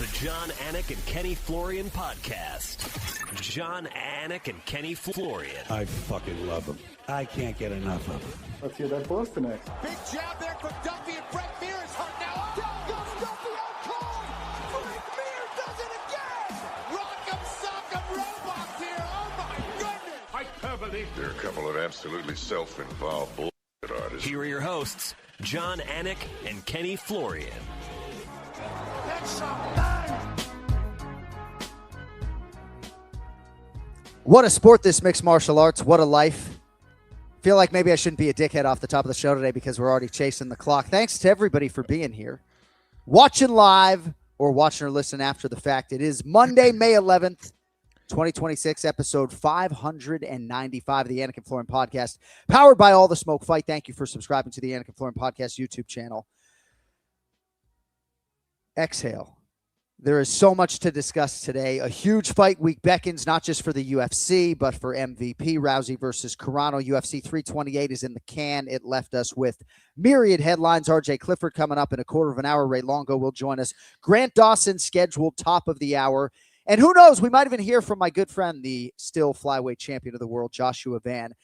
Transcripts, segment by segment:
The Jon, Anik, and Kenny Florian Podcast. Jon, Anik, and Kenny Florian. I fucking love them. I can't get enough of them. Let's hear that Boston next. Big jab there from Duffy, and Frank Mir is hurt now. Down goes Duffy out cold. Frank Mir does it again. Rock'em sock'em robots here. Oh my goodness. Hyperbole. There are a couple of absolutely self-involved bullshit artists. Here are your hosts, Jon, Anik, and Kenny Florian. That's a bang. What a sport, this mixed martial arts. What a life. Feel like maybe I shouldn't be a dickhead off the top of the show today because we're already chasing the clock. Thanks to everybody for being here. Watching live or watching or listening after the fact. It is Monday, May 11th, 2026, episode 595 of the Anik and Florian Podcast, powered by All the Smoke Fight. Thank you for subscribing to the Anik and Florian Podcast YouTube channel. Exhale. There is so much to discuss today. A huge fight week beckons, not just for the UFC, but for MVP. Rousey versus Carano. UFC 328 is in the can. It left us with myriad headlines. RJ Clifford coming up in a quarter of an hour. Ray Longo will join us. Grant Dawson scheduled top of the hour. And who knows, we might even hear from my good friend, the still flyweight champion of the world, Joshua Van.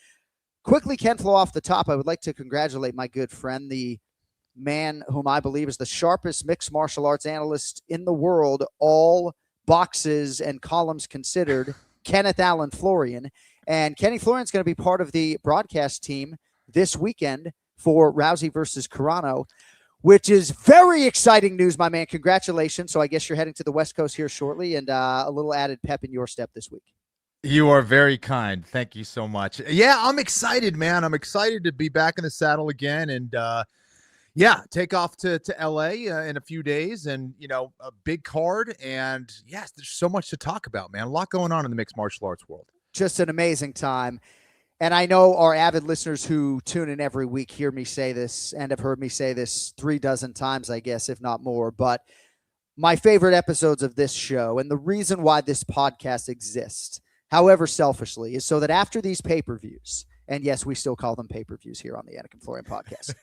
Quickly, Ken Flo, off the top, I would like to congratulate my good friend, the man whom I believe is the sharpest mixed martial arts analyst in the world, all boxes and columns considered, Kenneth Allen Florian. And Kenny Florian's going to be part of the broadcast team this weekend for Rousey versus Carano, which is very exciting news, my man. Congratulations. So I guess you're heading to the West Coast here shortly, and a little added pep in your step this week. You are very kind. Thank you so much. Yeah, I'm excited, man. I'm excited to be back in the saddle again, and yeah, take off to LA in a few days, and, you know, a big card. And yes, there's so much to talk about, man. A lot going on in the mixed martial arts world. Just an amazing time. And I know our avid listeners who tune in every week hear me say this and have heard me say this 36 times, I guess, if not more. But my favorite episodes of this show, and the reason why this podcast exists, however selfishly, is so that after these pay-per-views, and yes, we still call them pay-per-views here on the Anik and Florian Podcast,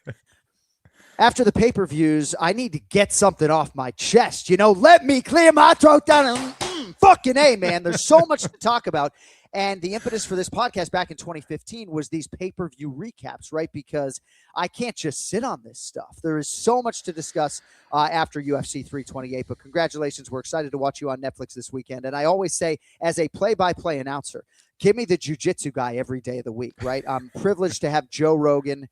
after the pay-per-views, I need to get something off my chest. You know, let me clear my throat down. Fucking A, man. There's so much to talk about. And the impetus for this podcast back in 2015 was these pay-per-view recaps, right? Because I can't just sit on this stuff. There is so much to discuss after UFC 328. But congratulations. We're excited to watch you on Netflix this weekend. And I always say, as a play-by-play announcer, give me the jiu-jitsu guy every day of the week, right? I'm privileged to have Joe Rogan,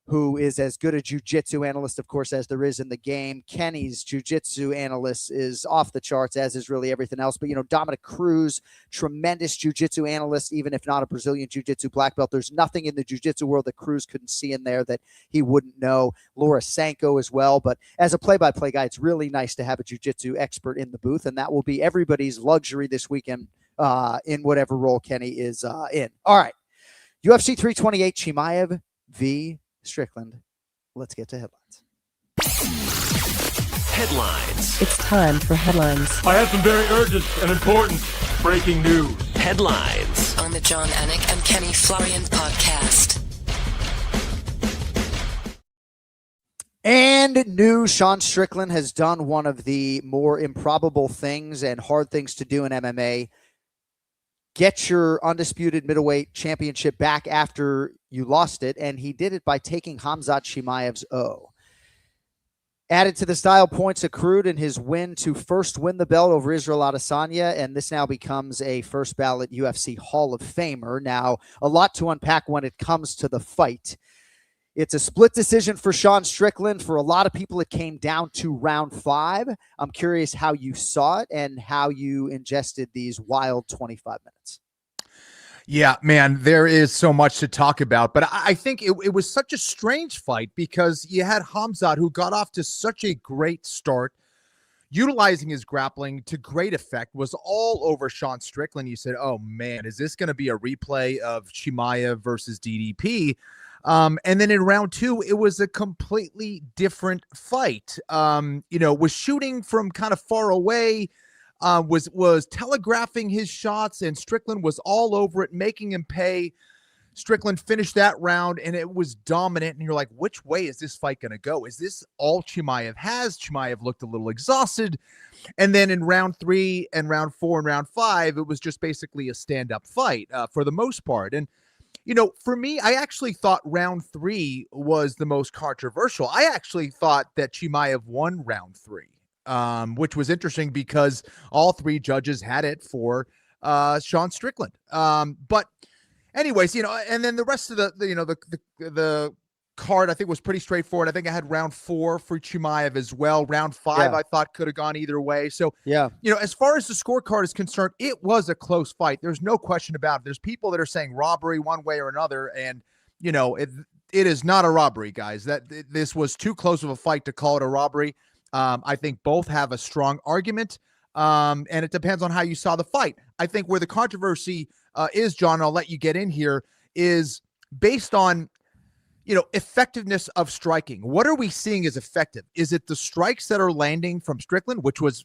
who is as good a jiu-jitsu analyst, of course, as there is in the game. Kenny's jiu-jitsu analyst is off the charts, as is really everything else. But, you know, Dominic Cruz, tremendous jiu-jitsu analyst, even if not a Brazilian jiu-jitsu black belt. There's nothing in the jiu-jitsu world that Cruz couldn't see in there that he wouldn't know. Laura Sanko as well. But as a play-by-play guy, it's really nice to have a jiu-jitsu expert in the booth, and that will be everybody's luxury this weekend in whatever role Kenny is in. All right. UFC 328, Chimaev v. Strickland. Let's get to headlines. Headlines. It's time for headlines. I have some very urgent and important breaking news. Headlines. On the Jon, Anik, and Kenny Florian Podcast. And new, Sean Strickland has done one of the more improbable things and hard things to do in MMA. Get your undisputed middleweight championship back after you lost it, and he did it by taking Khamzat Chimaev's O. Added to the style points accrued in his win to first win the belt over Israel Adesanya, and this now becomes a first-ballot UFC Hall of Famer. Now, a lot to unpack when it comes to the fight. It's a split decision for Sean Strickland. For a lot of people, it came down to round 5. I'm curious how you saw it and how you ingested these wild 25 minutes. Yeah, man, there is so much to talk about, but I think it was such a strange fight because you had Khamzat, who got off to such a great start, utilizing his grappling to great effect, was all over Sean Strickland. You said, oh man, is this going to be a replay of Chimaev versus DDP? And then in round 2, it was a completely different fight. Was shooting from kind of far away, was telegraphing his shots, and Strickland was all over it, making him pay. Strickland finished that round, and it was dominant. And you're like, which way is this fight going to go? Is this all Chimaev has? Chimaev looked a little exhausted. And then in round 3 and round 4 and round 5, it was just basically a stand-up fight for the most part. And, for me, I actually thought round 3 was the most controversial. I actually thought that Chimaev won round 3, which was interesting because all 3 judges had it for Sean Strickland. But anyways, and then the rest of the card, I think, was pretty straightforward. I think I had round 4 for Chimaev as well. Round 5, I thought could have gone either way. So, as far as the scorecard is concerned, it was a close fight. There's no question about it. There's people that are saying robbery one way or another. And, it is not a robbery, guys. This was too close of a fight to call it a robbery. I think both have a strong argument. And it depends on how you saw the fight. I think where the controversy is, John, I'll let you get in here, is based on, effectiveness of striking. What are we seeing as effective? Is it the strikes that are landing from Strickland, which was,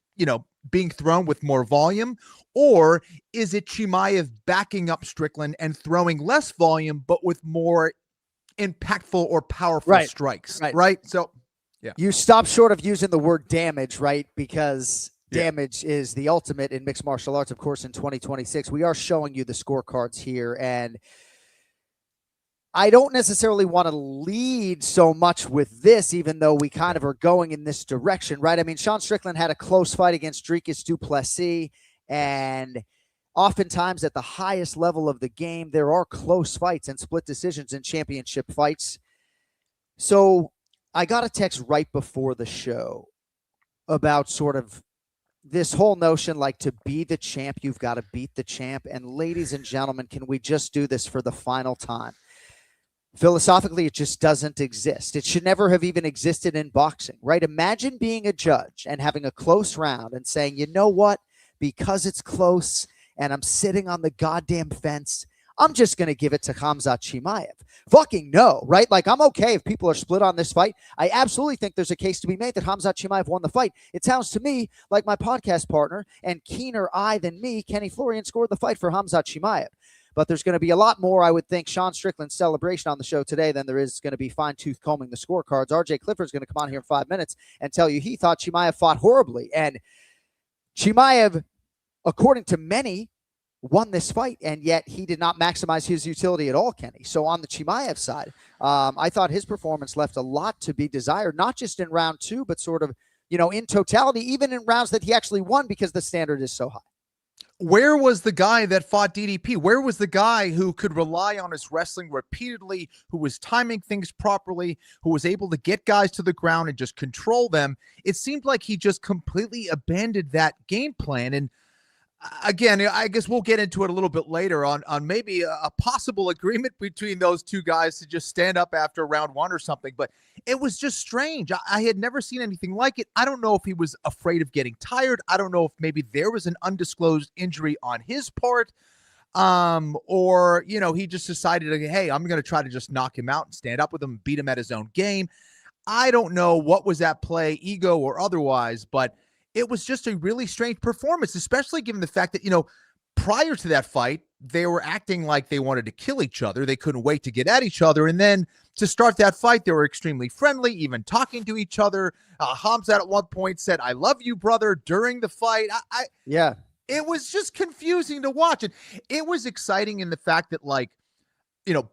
being thrown with more volume, or is it Chimaev backing up Strickland and throwing less volume, but with more impactful or powerful strikes? Right. So, yeah. You stop short of using the word damage, right? Because damage is the ultimate in mixed martial arts, of course, in 2026. We are showing you the scorecards here, and I don't necessarily want to lead so much with this, even though we kind of are going in this direction, right? I mean, Sean Strickland had a close fight against Dricus du Plessis, and oftentimes at the highest level of the game, there are close fights and split decisions in championship fights. So I got a text right before the show about sort of this whole notion, like, to be the champ, you've got to beat the champ. And ladies and gentlemen, can we just do this for the final time? Philosophically, it just doesn't exist. It should never have even existed in boxing, right? Imagine being a judge and having a close round and saying, you know what? Because it's close and I'm sitting on the goddamn fence, I'm just going to give it to Khamzat Chimaev. Fucking no, right? Like, I'm okay if people are split on this fight. I absolutely think there's a case to be made that Khamzat Chimaev won the fight. It sounds to me like my podcast partner and keener eye than me, Kenny Florian, scored the fight for Khamzat Chimaev. But there's going to be a lot more, I would think, Sean Strickland's celebration on the show today than there is going to be fine-tooth combing the scorecards. RJ Clifford's going to come on here in 5 minutes and tell you he thought Chimaev fought horribly. And Chimaev, according to many, won this fight, and yet he did not maximize his utility at all, Kenny. So on the Chimaev side, I thought his performance left a lot to be desired, not just in round 2, but sort of, in totality, even in rounds that he actually won because the standard is so high. Where was the guy that fought DDP? Where was the guy who could rely on his wrestling repeatedly, who was timing things properly, who was able to get guys to the ground and just control them? It seemed like he just completely abandoned that game plan. And again, I guess we'll get into it a little bit later on maybe a possible agreement between those two guys to just stand up after round 1 or something. But it was just strange. I had never seen anything like it. I don't know if he was afraid of getting tired. I don't know if maybe there was an undisclosed injury on his part. Or, he just decided, hey, I'm going to try to just knock him out and stand up with him, beat him at his own game. I don't know what was at play, ego or otherwise, but it was just a really strange performance, especially given the fact that, prior to that fight, they were acting like they wanted to kill each other. They couldn't wait to get at each other. And then to start that fight, they were extremely friendly, even talking to each other. Khamzat at one point said, "I love you, brother," during the fight. It was just confusing to watch. And it was exciting in the fact that,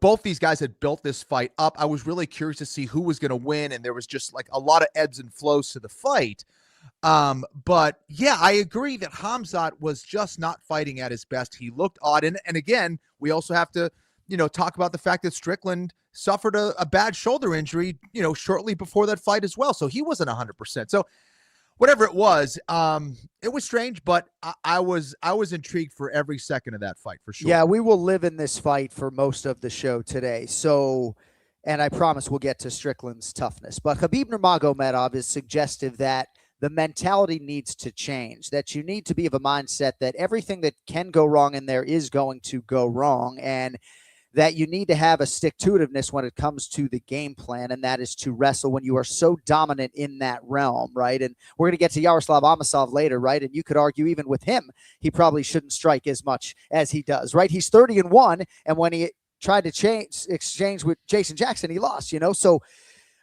both these guys had built this fight up. I was really curious to see who was going to win. And there was just a lot of ebbs and flows to the fight. But yeah, I agree that Khamzat was just not fighting at his best. He looked odd. And again, we also have to, talk about the fact that Strickland suffered a bad shoulder injury, shortly before that fight as well. So he wasn't 100%. So whatever it was strange, but I was intrigued for every second of that fight for sure. Yeah, we will live in this fight for most of the show today. So, and I promise we'll get to Strickland's toughness, but Khabib Nurmagomedov is suggestive that the mentality needs to change, that you need to be of a mindset that everything that can go wrong in there is going to go wrong, and that you need to have a stick-to-itiveness when it comes to the game plan, and that is to wrestle when you are so dominant in that realm, right? And we're going to get to Yaroslav Amosov later, right? And you could argue even with him, he probably shouldn't strike as much as he does, right? He's 30-1, and when he tried to exchange with Jason Jackson. He lost, so,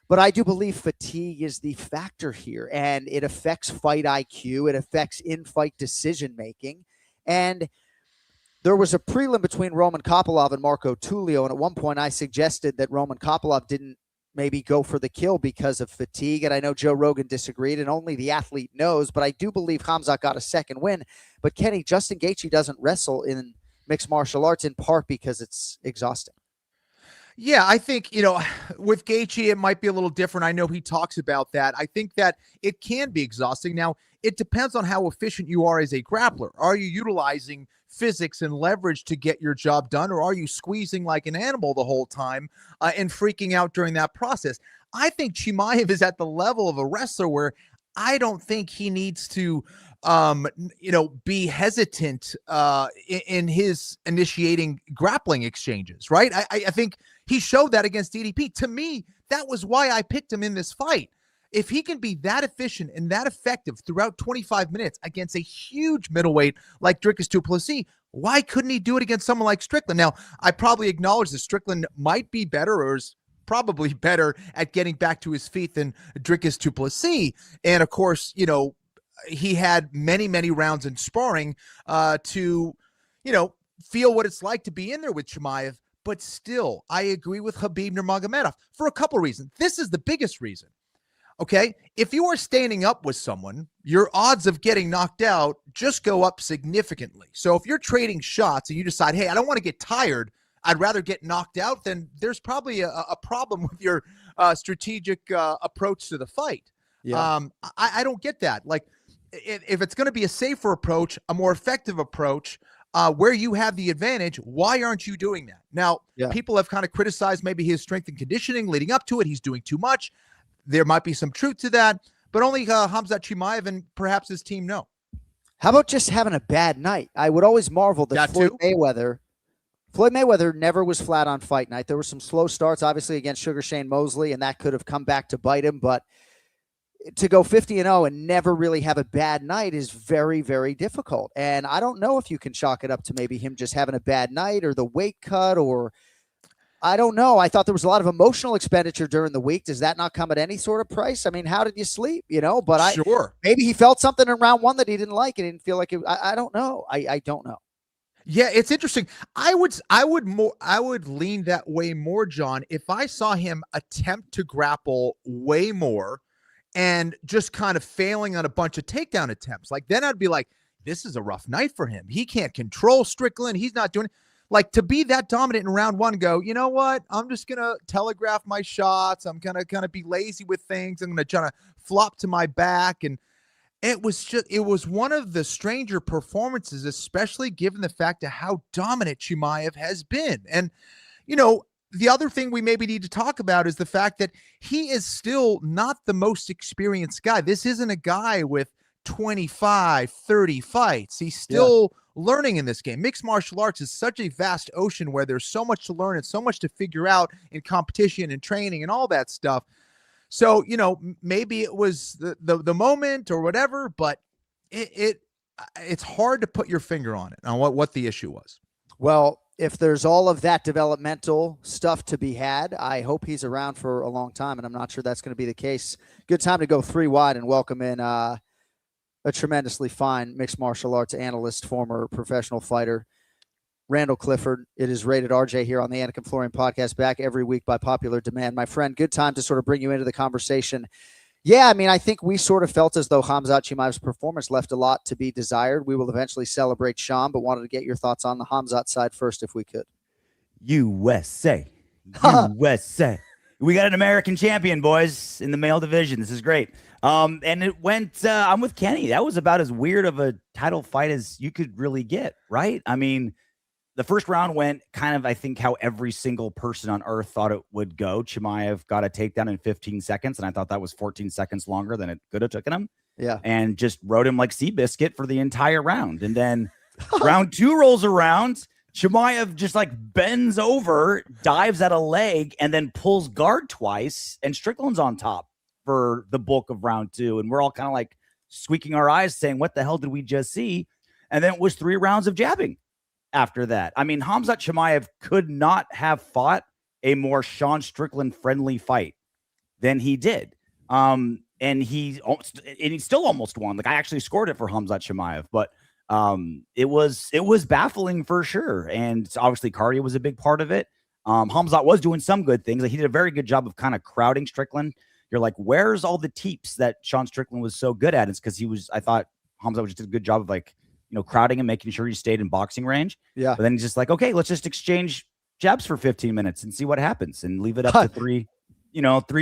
but I do believe fatigue is the factor here, and it affects fight IQ. It affects in-fight decision-making. And there was a prelim between Roman Kopylov and Marco Tulio, and at one point I suggested that Roman Kopylov didn't maybe go for the kill because of fatigue, and I know Joe Rogan disagreed, and only the athlete knows, but I do believe Khamzat got a second win. But Kenny, Justin Gaethje doesn't wrestle in mixed martial arts in part because it's exhausting. Yeah, I think, with Gaethje, it might be a little different. I know he talks about that. I think that it can be exhausting. Now, it depends on how efficient you are as a grappler. Are you utilizing physics and leverage to get your job done, or are you squeezing like an animal the whole time and freaking out during that process? I think Chimaev is at the level of a wrestler where I don't think he needs to be hesitant in his initiating grappling exchanges, right? I think he showed that against DDP. To me, that was why I picked him in this fight. If he can be that efficient and that effective throughout 25 minutes against a huge middleweight like Dricus du Plessis, why couldn't he do it against someone like Strickland? Now, I probably acknowledge that Strickland might be better, or is probably better at getting back to his feet than Dricus du Plessis. And of course, he had many, many rounds in sparring to, feel what it's like to be in there with Chimaev. But still, I agree with Khabib Nurmagomedov for a couple reasons. This is the biggest reason. Okay, if you are standing up with someone, your odds of getting knocked out just go up significantly. So if you're trading shots and you decide, hey, I don't want to get tired, I'd rather get knocked out, then there's probably a problem with your strategic approach to the fight. Yeah. I don't get that. Like, if it's going to be a safer approach, a more effective approach, where you have the advantage, why aren't you doing that? Now, people have kind of criticized maybe his strength and conditioning leading up to it. He's doing too much. There might be some truth to that, but only Khamzat Chimaev and perhaps his team know. How about just having a bad night? I would always marvel that Floyd Mayweather never was flat on fight night. There were some slow starts, obviously, against Sugar Shane Mosley, and that could have come back to bite him. But to go 50-0 and never really have a bad night is very, very difficult. And I don't know if you can chalk it up to maybe him just having a bad night or the weight cut, or I don't know. I thought there was a lot of emotional expenditure during the week. Does that not come at any sort of price? I mean, how did you sleep? But maybe he felt something in round one that he didn't like. It didn't feel like it. I don't know. I don't know. Yeah, it's interesting. I would lean that way more, John, if I saw him attempt to grapple way more and just kind of failing on a bunch of takedown attempts. Like, then I'd be like, this is a rough night for him. He can't control Strickland. He's not doing it. Like, to be that dominant in round one, go, you know what? I'm just going to telegraph my shots. I'm going to kind of be lazy with things. I'm going to try to flop to my back. And it was one of the stranger performances, especially given the fact of how dominant Chimaev has been. And, the other thing we maybe need to talk about is the fact that he is still not the most experienced guy. This isn't a guy with 25, 30 fights. He's still learning in this game. Mixed martial arts is such a vast ocean where there's so much to learn and so much to figure out in competition and training and all that stuff. So, maybe it was the moment or whatever, but it's hard to put your finger on it, on what the issue was. Well, if there's all of that developmental stuff to be had, I hope he's around for a long time, and I'm not sure that's going to be the case. Good time to go 3 wide and welcome in a tremendously fine mixed martial arts analyst, former professional fighter, Randall Clifford. It is Rated RJ here on the Anik and Florian Podcast, back every week by popular demand. My friend, good time to sort of bring you into the conversation. Yeah, I mean, I think we sort of felt as though Khamzat Chimaev's performance left a lot to be desired. We will eventually celebrate Sean, but wanted to get your thoughts on the Khamzat side first, if we could. USA. We got an American champion, boys, in the male division. This is great. And it went, I'm with Kenny. That was about as weird of a title fight as you could really get, right? I mean, the first round went kind of, I think, how every single person on earth thought it would go. Chimaev got a takedown in 15 seconds, and I thought that was 14 seconds longer than it could have taken him. Yeah. And just rode him like Seabiscuit for the entire round. And then round 2 rolls around. Chimaev just like bends over, dives at a leg, and then pulls guard twice, and Strickland's on top for the bulk of round 2. And we're all kind of like squeaking our eyes saying, what the hell did we just see? And then it was 3 rounds of jabbing. after that. I mean, Khamzat Chimaev could not have fought a more Sean Strickland-friendly fight than he did. And he still almost won. Like, I actually scored it for Khamzat Chimaev, but it was baffling for sure. And obviously cardio was a big part of it. Khamzat was doing some good things. Like, he did a very good job of kind of crowding Strickland. You're like, where's all the teeps that Sean Strickland was so good at? It's because I thought Khamzat just did a good job of, like, you know, crowding him, making sure he stayed in boxing range. Yeah. But then he's just like, okay, let's just exchange jabs for 15 minutes and see what happens, and leave it up to three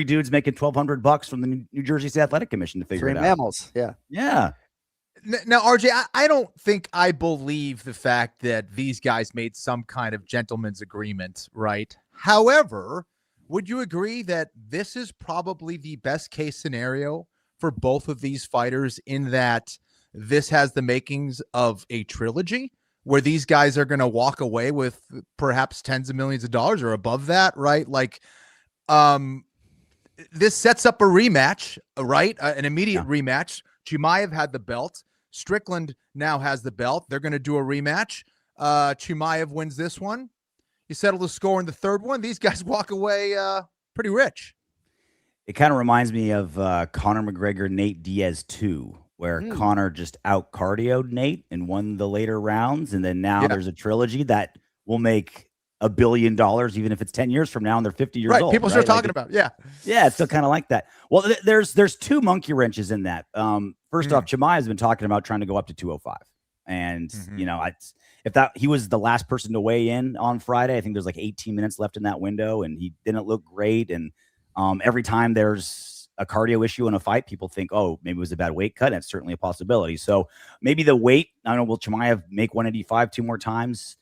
dudes making $1,200 from the New Jersey State Athletic Commission to figure it out. Mammals. Yeah. Yeah. Now, RJ, I don't think I believe the fact that these guys made some kind of gentleman's agreement, right? However, would you agree that this is probably the best case scenario for both of these fighters, in that this has the makings of a trilogy where these guys are going to walk away with perhaps tens of millions of dollars or above that, right? Like, this sets up a rematch, right? An immediate rematch. Chimaev had the belt. Strickland now has the belt. They're going to do a rematch. Chimaev wins this one. You settle the score in the third one. These guys walk away pretty rich. It kind of reminds me of Conor McGregor, Nate Diaz 2, where Conor just out cardioed Nate and won the later rounds. And then now there's a trilogy that will make $1 billion, even if it's 10 years from now and they're 50 years old. People start talking about, Yeah, it's still kind of like that. Well, there's two monkey wrenches in that. First off, Chimaev has been talking about trying to go up to 205. And, you know, he was the last person to weigh in on Friday. I think there's like 18 minutes left in that window, and he didn't look great. And every time there's a cardio issue in a fight, people think, oh, maybe it was a bad weight cut. And it's certainly a possibility. So maybe the weight, I don't know, will Chimaev make 185 2 more times?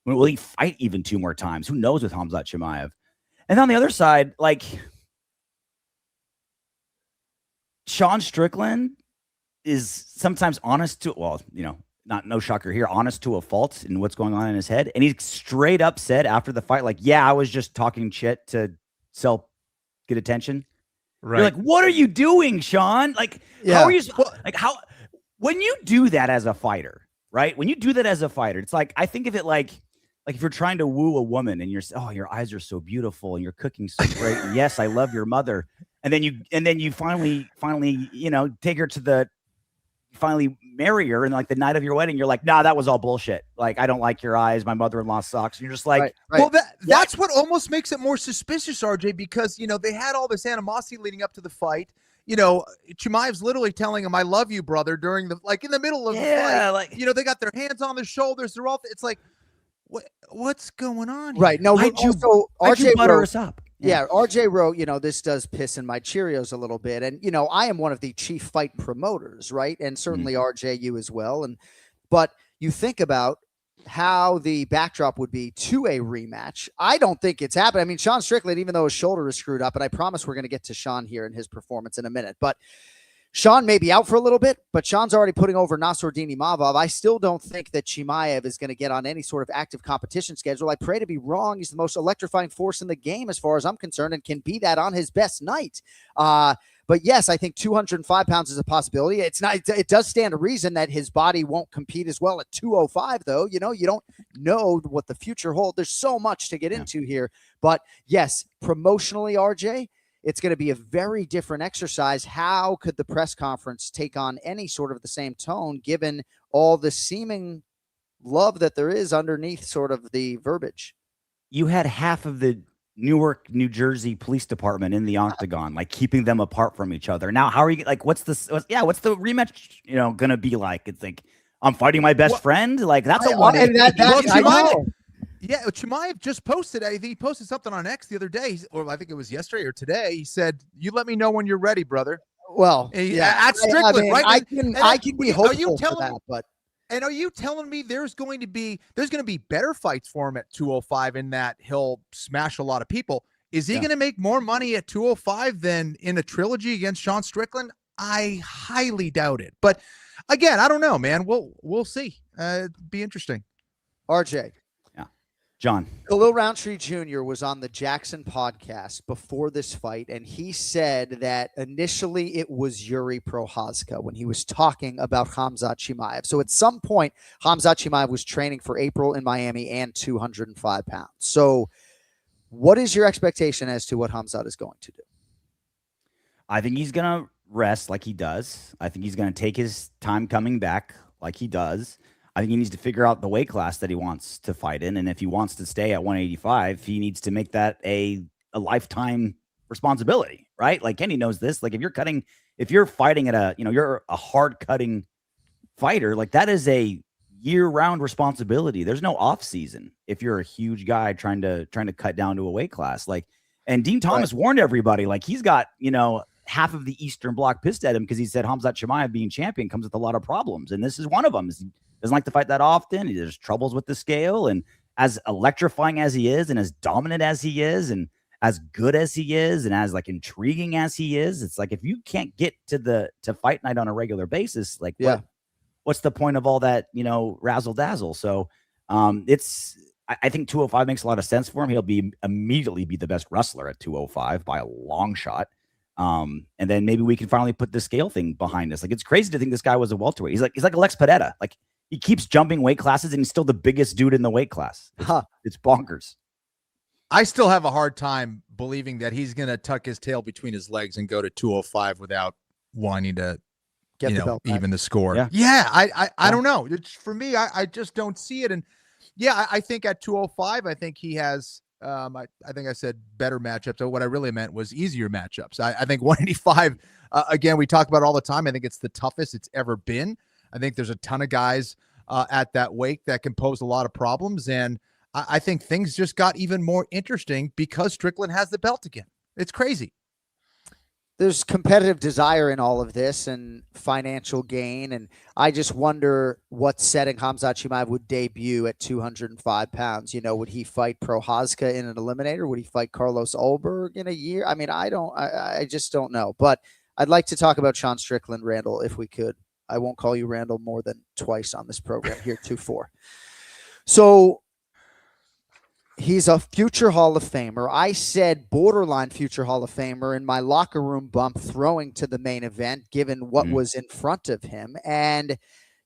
Will he fight even 2 more times? Who knows with Khamzat Chimaev? And on the other side, like, Sean Strickland is sometimes honest to, well, you know, no shocker here, honest to a fault in what's going on in his head. And he straight up said after the fight, like, yeah, I was just talking shit to get attention. Right. You're like, what are you doing, Sean? Like, how are you, when you do that as a fighter, right? When you do that as a fighter, it's like, I think of it like if you're trying to woo a woman and you're, oh, your eyes are so beautiful and you're cooking so great. And yes, I love your mother. And then you finally, you know, take her to finally marry her, and like the night of your wedding, you're like, nah, that was all bullshit. Like, I don't like your eyes. My mother-in-law sucks. And you're just like, right. Well, that's what almost makes it more suspicious, RJ, because, you know, they had all this animosity leading up to the fight. You know, Chimaev's literally telling him, I love you, brother, during the, like, in the middle of the fight. Like, you know, they got their hands on the shoulders. They're all, it's like, what's going on here? Right. No, RJ butter us up. Yeah, RJ wrote, you know, this does piss in my Cheerios a little bit. And, you know, I am one of the chief fight promoters, right? And certainly RJ, you as well. But you think about how the backdrop would be to a rematch. I don't think it's happening. I mean, Sean Strickland, even though his shoulder is screwed up, and I promise we're going to get to Sean here and his performance in a minute, but Sean may be out for a little bit, but Sean's already putting over Nassourdini Mavov. I still don't think that Chimaev is going to get on any sort of active competition schedule. I pray to be wrong. He's the most electrifying force in the game as far as I'm concerned, and can be that on his best night. But yes, I think 205 pounds is a possibility. It's not. It does stand to reason that his body won't compete as well at 205, though. You know, you don't know what the future holds. There's so much to get into here. But yes, promotionally, RJ, it's going to be a very different exercise. How could the press conference take on any sort of the same tone, given all the seeming love that there is underneath sort of the verbiage? You had half of the Newark, New Jersey Police Department in the octagon, like keeping them apart from each other. Now, how are you, like, what's the rematch, you know, going to be like? It's like, I'm fighting my best friend. Like, that's a lot. Yeah, Chimaev just posted. I think he posted something on X the other day, or I think it was yesterday or today. He said, "You let me know when you're ready, brother." Well, at Strickland, I mean, right? I can be hopeful for that, but. And are you telling me there's going to be better fights for him at 205, in that he'll smash a lot of people? Is he going to make more money at 205 than in a trilogy against Sean Strickland? I highly doubt it. But again, I don't know, man. We'll see. It'd be interesting. RJ. John. Khalil Roundtree Jr. was on the Jackson podcast before this fight, and he said that initially it was Yuri Prochazka when he was talking about Khamzat Chimaev. So at some point, Khamzat Chimaev was training for April in Miami and 205 pounds. So what is your expectation as to what Khamzat is going to do? I think he's going to rest like he does. I think he's going to take his time coming back like he does. I think he needs to figure out the weight class that he wants to fight in. And if he wants to stay at 185, he needs to make that a lifetime responsibility, right? Like Kenny knows this. Like if you're fighting at you're a hard cutting fighter, like that is a year-round responsibility. There's no off season if you're a huge guy trying to cut down to a weight class. Like, and Dean Thomas warned everybody, like he's got, half of the Eastern Bloc pissed at him because he said Khamzat Chimaev being champion comes with a lot of problems. And this is one of them. He doesn't like to fight that often. There's troubles with the scale. And as electrifying as he is and as dominant as he is and as good as he is and as like intriguing as he is, it's like if you can't get to fight night on a regular basis, like what's the point of all that, razzle dazzle? So I think 205 makes a lot of sense for him. He'll immediately be the best wrestler at 205 by a long shot. And then maybe we can finally put the scale thing behind us. Like it's crazy to think this guy was a welterweight. He's like Alex Pedetta. Like he keeps jumping weight classes and he's still the biggest dude in the weight class. It's bonkers. I still have a hard time believing that he's going to tuck his tail between his legs and go to 205 without wanting to get the belt back. Even the score. Yeah. I don't know. For me, I just don't see it. And I think at 205, I think he has, I think I said better matchups. So what I really meant was easier matchups. I think 185, again, we talk about it all the time. I think it's the toughest it's ever been. I think there's a ton of guys at that weight that can pose a lot of problems. And I think things just got even more interesting because Strickland has the belt again. It's crazy. There's competitive desire in all of this and financial gain. And I just wonder what setting Khamzat Chimaev would debut at 205 pounds. Would he fight Prochazka in an eliminator? Would he fight Carlos Ulberg in a year? I mean, I just don't know. But I'd like to talk about Sean Strickland, Randall, if we could. I won't call you Randall more than twice on this program here, 2-4. So he's a future Hall of Famer. I said borderline future Hall of Famer in my locker room bump throwing to the main event, given what was in front of him. And,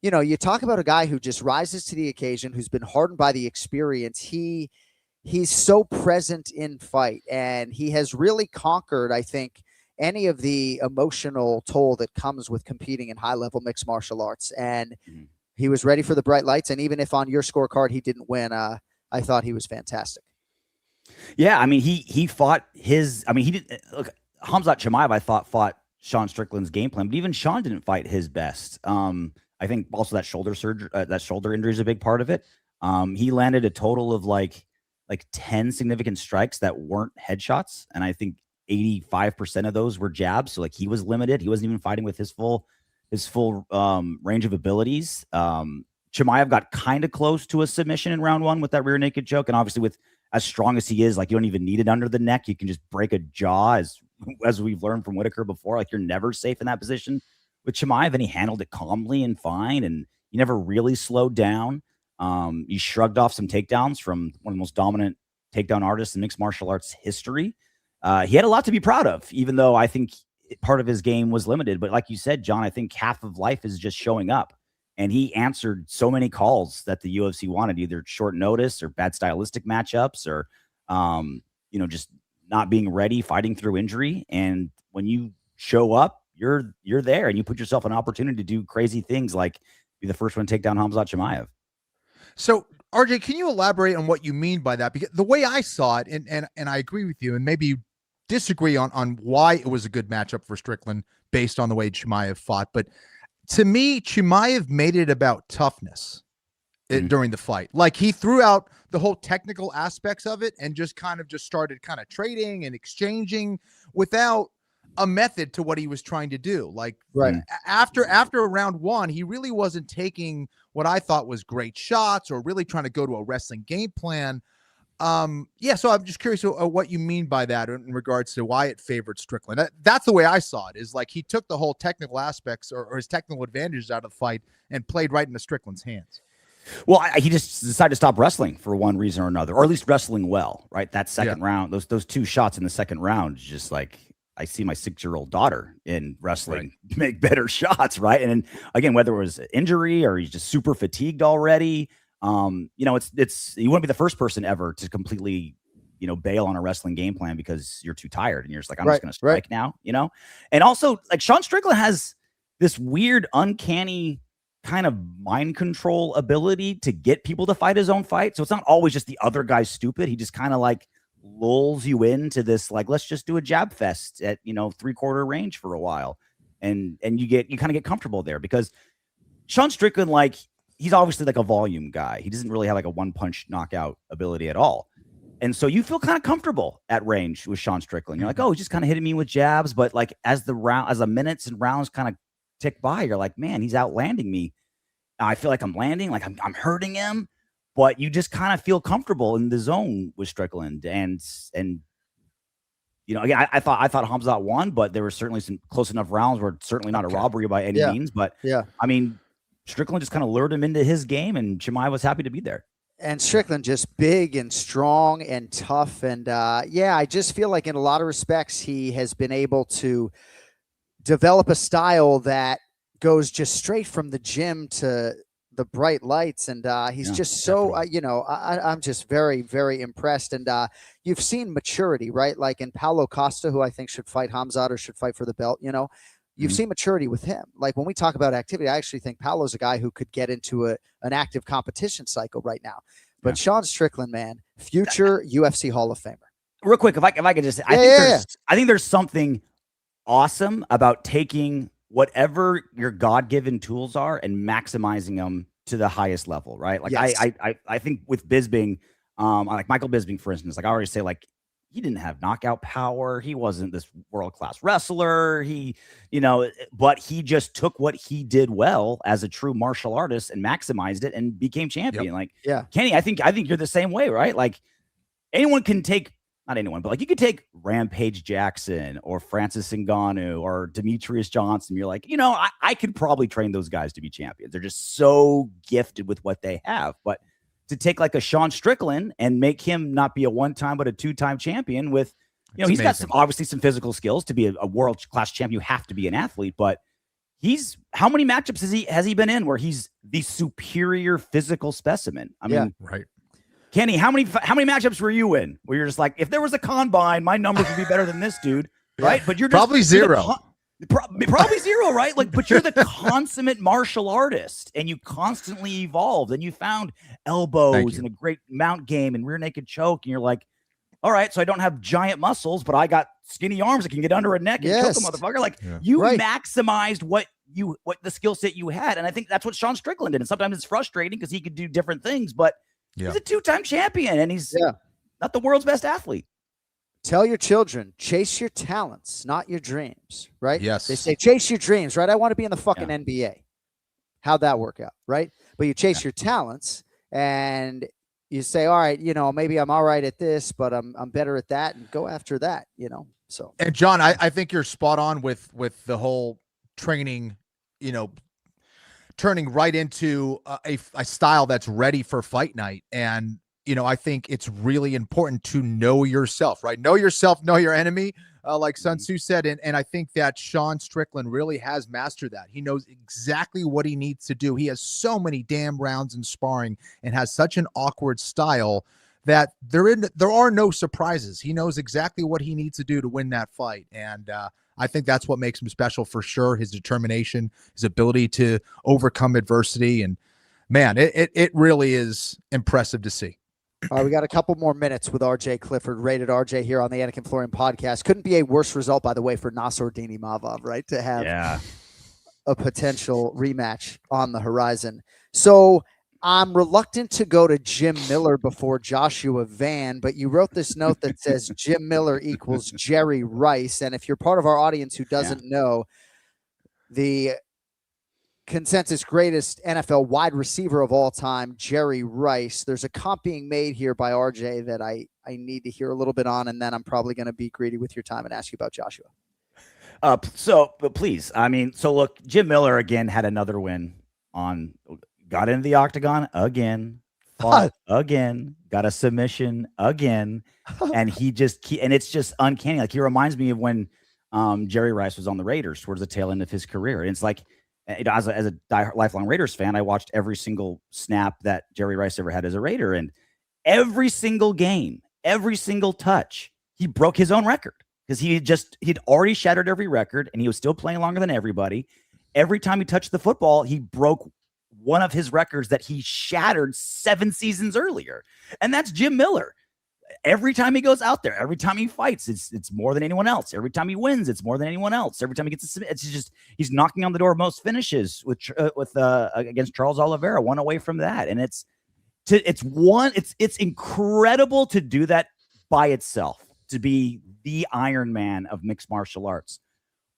you talk about a guy who just rises to the occasion, who's been hardened by the experience. He's so present in fight, and he has really conquered, I think, any of the emotional toll that comes with competing in high-level mixed martial arts. And he was ready for the bright lights. And even if on your scorecard he didn't win, I thought he was fantastic. Yeah, I mean, he fought his. I mean, he did. Look, Khamzat Chimaev, I thought fought Sean Strickland's game plan, but even Sean didn't fight his best. I think also that shoulder surgery, that shoulder injury is a big part of it. He landed a total of like 10 significant strikes that weren't headshots, and I think 85% of those were jabs. So like he was limited. He wasn't even fighting with his full range of abilities. Chimaev got kind of close to a submission in round one with that rear naked choke. And obviously with as strong as he is, like you don't even need it under the neck. You can just break a jaw as we've learned from Whitaker before. Like you're never safe in that position with Chimaev, and he handled it calmly and fine. And he never really slowed down. He shrugged off some takedowns from one of the most dominant takedown artists in mixed martial arts history. He had a lot to be proud of, even though I think part of his game was limited. But like you said, John, I think half of life is just showing up. And he answered so many calls that the UFC wanted, either short notice or bad stylistic matchups or, just not being ready, fighting through injury. And when you show up, you're there and you put yourself an opportunity to do crazy things like be the first one to take down Khamzat Chimaev. So, RJ, can you elaborate on what you mean by that? Because the way I saw it, and I agree with you, and maybe you disagree on why it was a good matchup for Strickland based on the way Chimaev fought, but to me, Chimaev made it about toughness during the fight. Like he threw out the whole technical aspects of it and just started trading and exchanging without a method to what he was trying to do. Like after round one, he really wasn't taking what I thought was great shots or really trying to go to a wrestling game plan. So I'm just curious what you mean by that in regards to why it favored Strickland. That's the way I saw it, is like he took the whole technical aspects or his technical advantages out of the fight and played right into Strickland's hands. Well, he just decided to stop wrestling for one reason or another, or at least wrestling well, right? That second round, those 2 shots in the second round, just like I see my 6-year-old daughter in wrestling make better shots, right? And again, whether it was injury or he's just super fatigued already, it's you wouldn't be the first person ever to completely, bail on a wrestling game plan because you're too tired and you're just like, I'm just going to strike now, And also, like, Sean Strickland has this weird, uncanny kind of mind control ability to get people to fight his own fight. So it's not always just the other guy's stupid. He just kind of like lulls you into this, like, let's just do a jab fest at 3/4 range for a while. And you kind of get comfortable there because Sean Strickland, like, he's obviously like a volume guy. He doesn't really have like a one punch knockout ability at all. And so you feel kind of comfortable at range with Sean Strickland. You're like, oh, he's just kind of hitting me with jabs. But like as the minutes and rounds kind of tick by, you're like, man, he's outlanding me. I feel like I'm landing, like I'm hurting him. But you just kind of feel comfortable in the zone with Strickland. And again, I thought Khamzat won, but there were certainly some close enough rounds where it's certainly not a robbery by any means. But I mean, Strickland just kind of lured him into his game, and Chimaev was happy to be there. And Strickland just big and strong and tough. And I just feel like in a lot of respects, he has been able to develop a style that goes just straight from the gym to the bright lights. And he's just so, I'm just very, very impressed. And you've seen maturity, right? Like in Paulo Costa, who I think should fight Khamzat or should fight for the belt, You've seen maturity with him. Like when we talk about activity, I actually think Paulo's a guy who could get into an active competition cycle right now. But Sean Strickland, man, future UFC Hall of Famer. Real quick, if I could just, I think there's something awesome about taking whatever your God-given tools are and maximizing them to the highest level, right? Like I think with Bisping, like Michael Bisping, for instance, like I always say, like, he didn't have knockout power. He wasn't this world-class wrestler. But he just took what he did well as a true martial artist and maximized it and became champion. Kenny, I think you're the same way, right? Like anyone can take, not anyone, but like you could take Rampage Jackson or Francis Ngannou or Demetrius Johnson. You're like, I could probably train those guys to be champions. They're just so gifted with what they have. But to take like a Sean Strickland and make him not be a 1-time but a 2-time champion with, he's got obviously some physical skills to be a world-class champion. You have to be an athlete, but how many matchups has he been in where he's the superior physical specimen? I mean, right. Kenny, how many matchups were you in where you're just like, if there was a combine, my numbers would be better than this dude, right? But you're just, probably zero. Probably zero, right? Like, but you're the consummate martial artist, and you constantly evolved, and you found elbows and a great mount game and rear naked choke, and you're like, all right, so I don't have giant muscles, but I got skinny arms that can get under a neck and choke a motherfucker. Like you maximized what the skill set you had, and I think that's what Sean Strickland did. And sometimes it's frustrating because he could do different things, but he's a 2-time champion, and he's not the world's best athlete. Tell your children, chase your talents, not your dreams, right? Yes. They say, chase your dreams, right? I want to be in the fucking NBA. How'd that work out, right? But you chase your talents and you say, all right, maybe I'm all right at this, but I'm better at that, and go after that, So. And John, I think you're spot on with the whole training, turning right into a style that's ready for fight night. And I think it's really important to know yourself, right? Know yourself, know your enemy, like Sun Tzu said. And I think that Sean Strickland really has mastered that. He knows exactly what he needs to do. He has so many damn rounds in sparring and has such an awkward style that there are no surprises. He knows exactly what he needs to do to win that fight. And I think that's what makes him special for sure. His determination, his ability to overcome adversity. And man, it really is impressive to see. All right, we got a couple more minutes with RJ Clifford, rated RJ here on the Anik and Florian podcast. Couldn't be a worse result, by the way, for Nassourdini Mavov, right? To have a potential rematch on the horizon. So I'm reluctant to go to Jim Miller before Joshua Van, but you wrote this note that says Jim Miller equals Jerry Rice. And if you're part of our audience who doesn't know, the consensus greatest NFL wide receiver of all time, Jerry Rice. There's a comp being made here by RJ that I need to hear a little bit on, and then I'm probably going to be greedy with your time and ask you about Joshua. But please, look, Jim Miller again had another win on got into the octagon again, fought again, got a submission again, and it's just uncanny. Like, he reminds me of when Jerry Rice was on the Raiders towards the tail end of his career. And it's like, as a lifelong Raiders fan, I watched every single snap that Jerry Rice ever had as a Raider, and every single game, every single touch, he broke his own record because he'd already shattered every record, and he was still playing longer than everybody. Every time he touched the football, he broke one of his records that he shattered 7 seasons earlier. And that's Jim Miller. Every time he goes out there, every time he fights, it's more than anyone else. Every time he wins, it's more than anyone else. Every time he gets it's just, he's knocking on the door of most finishes against Charles Oliveira, one away from that. And it's incredible to do that by itself, to be the Iron Man of mixed martial arts.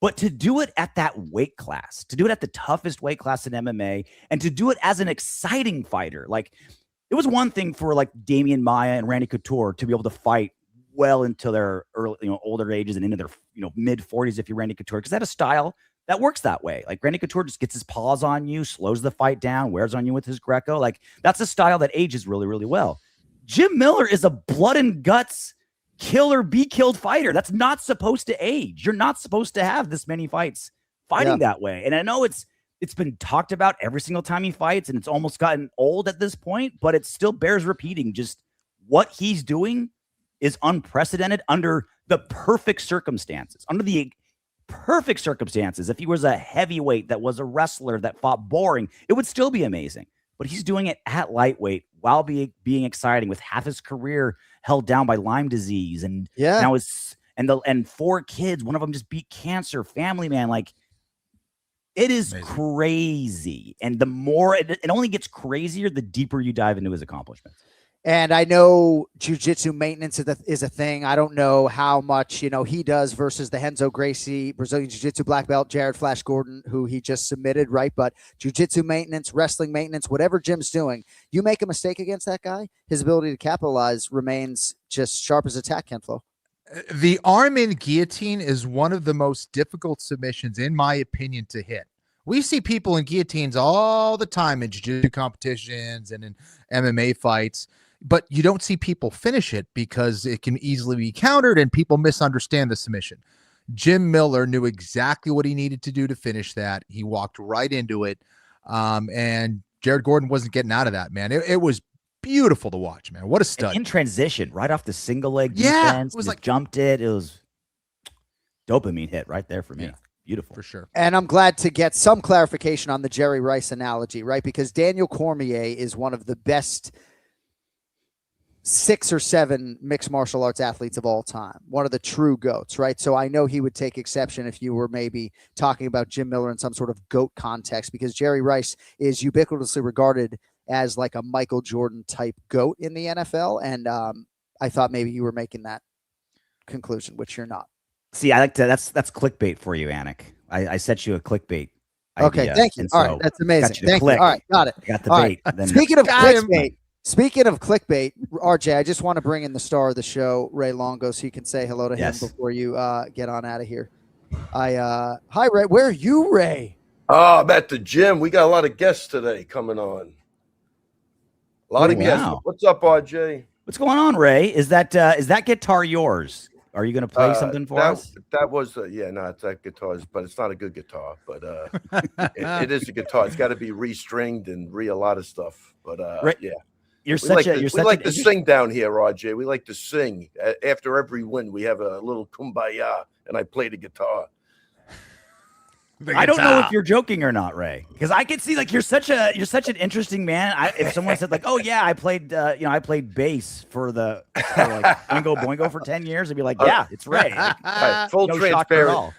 But to do it at that weight class, to do it at the toughest weight class in MMA, and to do it as an exciting fighter, like, it was one thing for like Damian Maia and Randy Couture to be able to fight well into their early, older ages and into their, mid 40s if you're Randy Couture, because that a style that works that way. Like, Randy Couture just gets his paws on you, slows the fight down, wears on you with his Greco. Like, that's a style that ages really, really well. Jim Miller is a blood and guts kill or be killed fighter. That's not supposed to age. You're not supposed to have this many fights fighting that way. And I know it's been talked about every single time he fights, and it's almost gotten old at this point, but it still bears repeating. Just what he's doing is unprecedented under the perfect circumstances. Under the perfect circumstances, if he was a heavyweight that was a wrestler that fought boring, it would still be amazing. But he's doing it at lightweight while being exciting, with half his career held down by Lyme disease, and now and 4 kids. One of them just beat cancer. Family man, like, it is amazing. Crazy. And the more it only gets crazier, the deeper you dive into his accomplishments. And I know jiu-jitsu maintenance is a thing. I don't know how much, he does versus the Renzo Gracie Brazilian jiu-jitsu black belt, Jared Flash Gordon, who he just submitted, right? But jiu-jitsu maintenance, wrestling maintenance, whatever Jim's doing, you make a mistake against that guy, his ability to capitalize remains just sharp as a tack, Ken Flo. The arm in guillotine is one of the most difficult submissions, in my opinion, to hit. We see people in guillotines all the time in jiu-jitsu competitions and in MMA fights, but you don't see people finish it because it can easily be countered and people misunderstand the submission. Jim Miller knew exactly what he needed to do to finish that. He walked right into it, and Jared Gordon wasn't getting out of that, man. It was beautiful to watch, man. What a stud. And in transition, right off the single leg defense, it was like jumped it. It was dopamine hit right there for me. Beautiful. For sure. And I'm glad to get some clarification on the Jerry Rice analogy, right? Because Daniel Cormier is one of the best 6 or 7 mixed martial arts athletes of all time. One of the true GOATs, right? So I know he would take exception if you were maybe talking about Jim Miller in some sort of GOAT context, because Jerry Rice is ubiquitously regarded as like a Michael Jordan type GOAT in the NFL. And I thought maybe you were making that conclusion, which you're not. See, I like to, that's clickbait for you, Anik. I set you a clickbait Okay, idea, thank you. All right, that's amazing. Thank you. All right, got it. I got the All bait. right. Then Speaking of clickbait, RJ, I just want to bring in the star of the show, Ray Longo, so you can say hello to him before you get on out of here. Hi, Ray. Where are you, Ray? Oh, I'm at the gym. We got a lot of guests today coming on. A lot of guests. What's up, RJ? What's going on, Ray? Is that guitar yours? Are you going to play something for us? That was, it's that guitar, but it's not a good guitar. But it is a guitar. It's got to be restringed and a lot of stuff. But yeah, we like to sing down here, RJ. We like to sing after every win. We have a little kumbaya, and I play the guitar. I don't know if you're joking or not, Ray, because I can see like you're such an interesting man. If someone said like, oh yeah, I played bass for like Boingo for 10 years, I'd be like, yeah, it's Ray. Like, full transparent.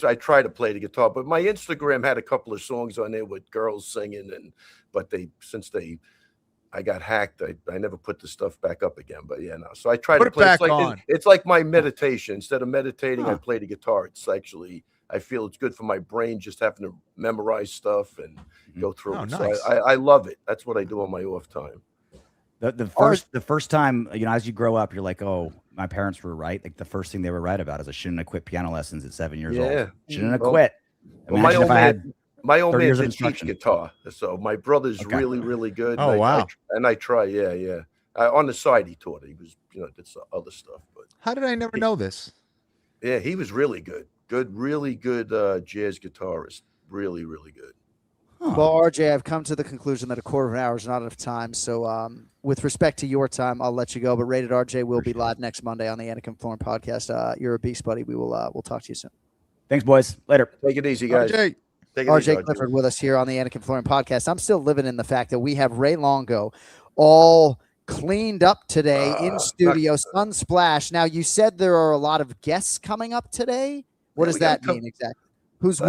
I try to play the guitar, but my Instagram had a couple of songs on there with girls singing, but I got hacked. I never put the stuff back up again, but yeah, no. So I try to play. It's like my meditation. Instead of meditating, I play the guitar. It's actually, I feel it's good for my brain just having to memorize stuff and go through it. Nice. So I love it. That's what I do on my off time. The first time, as you grow up, you're like, oh, my parents were right. Like the first thing they were right about is I shouldn't have quit piano lessons at 7 years old. Shouldn't have quit. My My old 30 man years of did teach instruction. guitar, so my brother's Okay. really, really good. Oh, wow. I try, yeah. On the side, he taught. He was, did some other stuff, but How did I never know this? yeah, he was really good. Really good jazz guitarist. Really, really good. Well, RJ, I've come to the conclusion that a quarter of an hour is not enough time. So, with respect to your time, I'll let you go. But Rated RJ will be live next Monday on the Anik and Florian podcast. You're a beast, buddy. We'll talk to you soon. Thanks, boys. Later. Take it easy, guys. RJ. Take it easy, RJ Clifford with us here on the Anik and Florian podcast. I'm still living in the fact that we have Ray Longo all cleaned up today in studio, Sunsplash. Now, you said there are a lot of guests coming up today. What does that mean exactly? Who's we?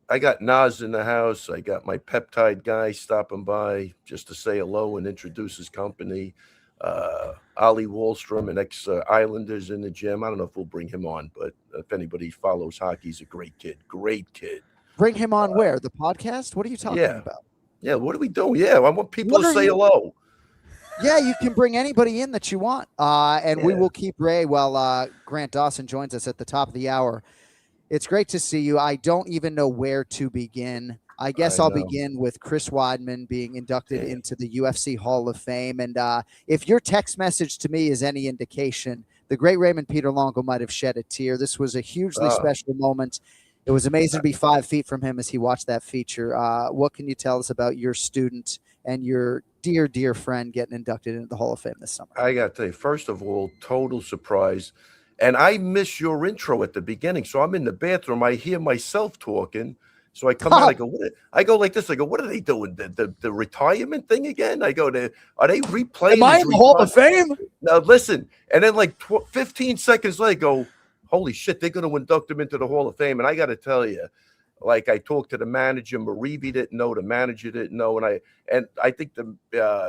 I got Nas in the house. I got my peptide guy stopping by just to say hello and introduce his company. Ollie Wallstrom, an ex-Islanders in the gym. I don't know if we'll bring him on, but if anybody follows hockey, he's a great kid. Great kid. Bring him on where? The podcast? What are you talking about? Yeah, what are we doing? Yeah, I want people to say hello. Yeah, you can bring anybody in that you want. And we will keep Ray while Grant Dawson joins us at the top of the hour. It's great to see you. I don't even know where to begin. I guess I'll begin with Chris Weidman being inducted into the UFC Hall of Fame. And if your text message to me is any indication, the great Raymond Peter Longo might have shed a tear. This was a hugely special moment. It was amazing to be 5 feet from him as he watched that feature. What can you tell us about your student and your dear, dear friend getting inducted into the Hall of Fame this summer? I got to tell you, first of all, total surprise. And I miss your intro at the beginning. So I'm in the bathroom. I hear myself talking. So I come out. I go, I go like this. I go, what are they doing? The retirement thing again? I go, are they replaying? Am I in the Hall of Fame? Now listen. And then like 15 seconds later, I go, holy shit, they're going to induct him into the Hall of Fame. And I got to tell you, like I talked to the manager, Maribi didn't know, the manager didn't know. And I think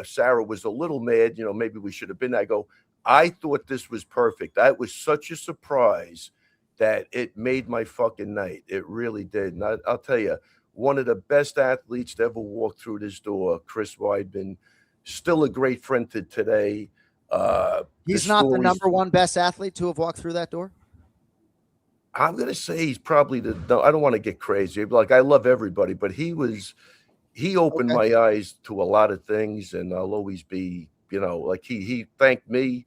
Sarah was a little mad, maybe we should have been. I go, I thought this was perfect. That was such a surprise that it made my fucking night. It really did. And I'll tell you, one of the best athletes to ever walk through this door, Chris Weidman, still a great friend to today. He's not the number one best athlete to have walked through that door? I'm going to say he's probably I don't want to get crazy. Like, I love everybody, but he opened my eyes to a lot of things, and I'll always be, like he thanked me,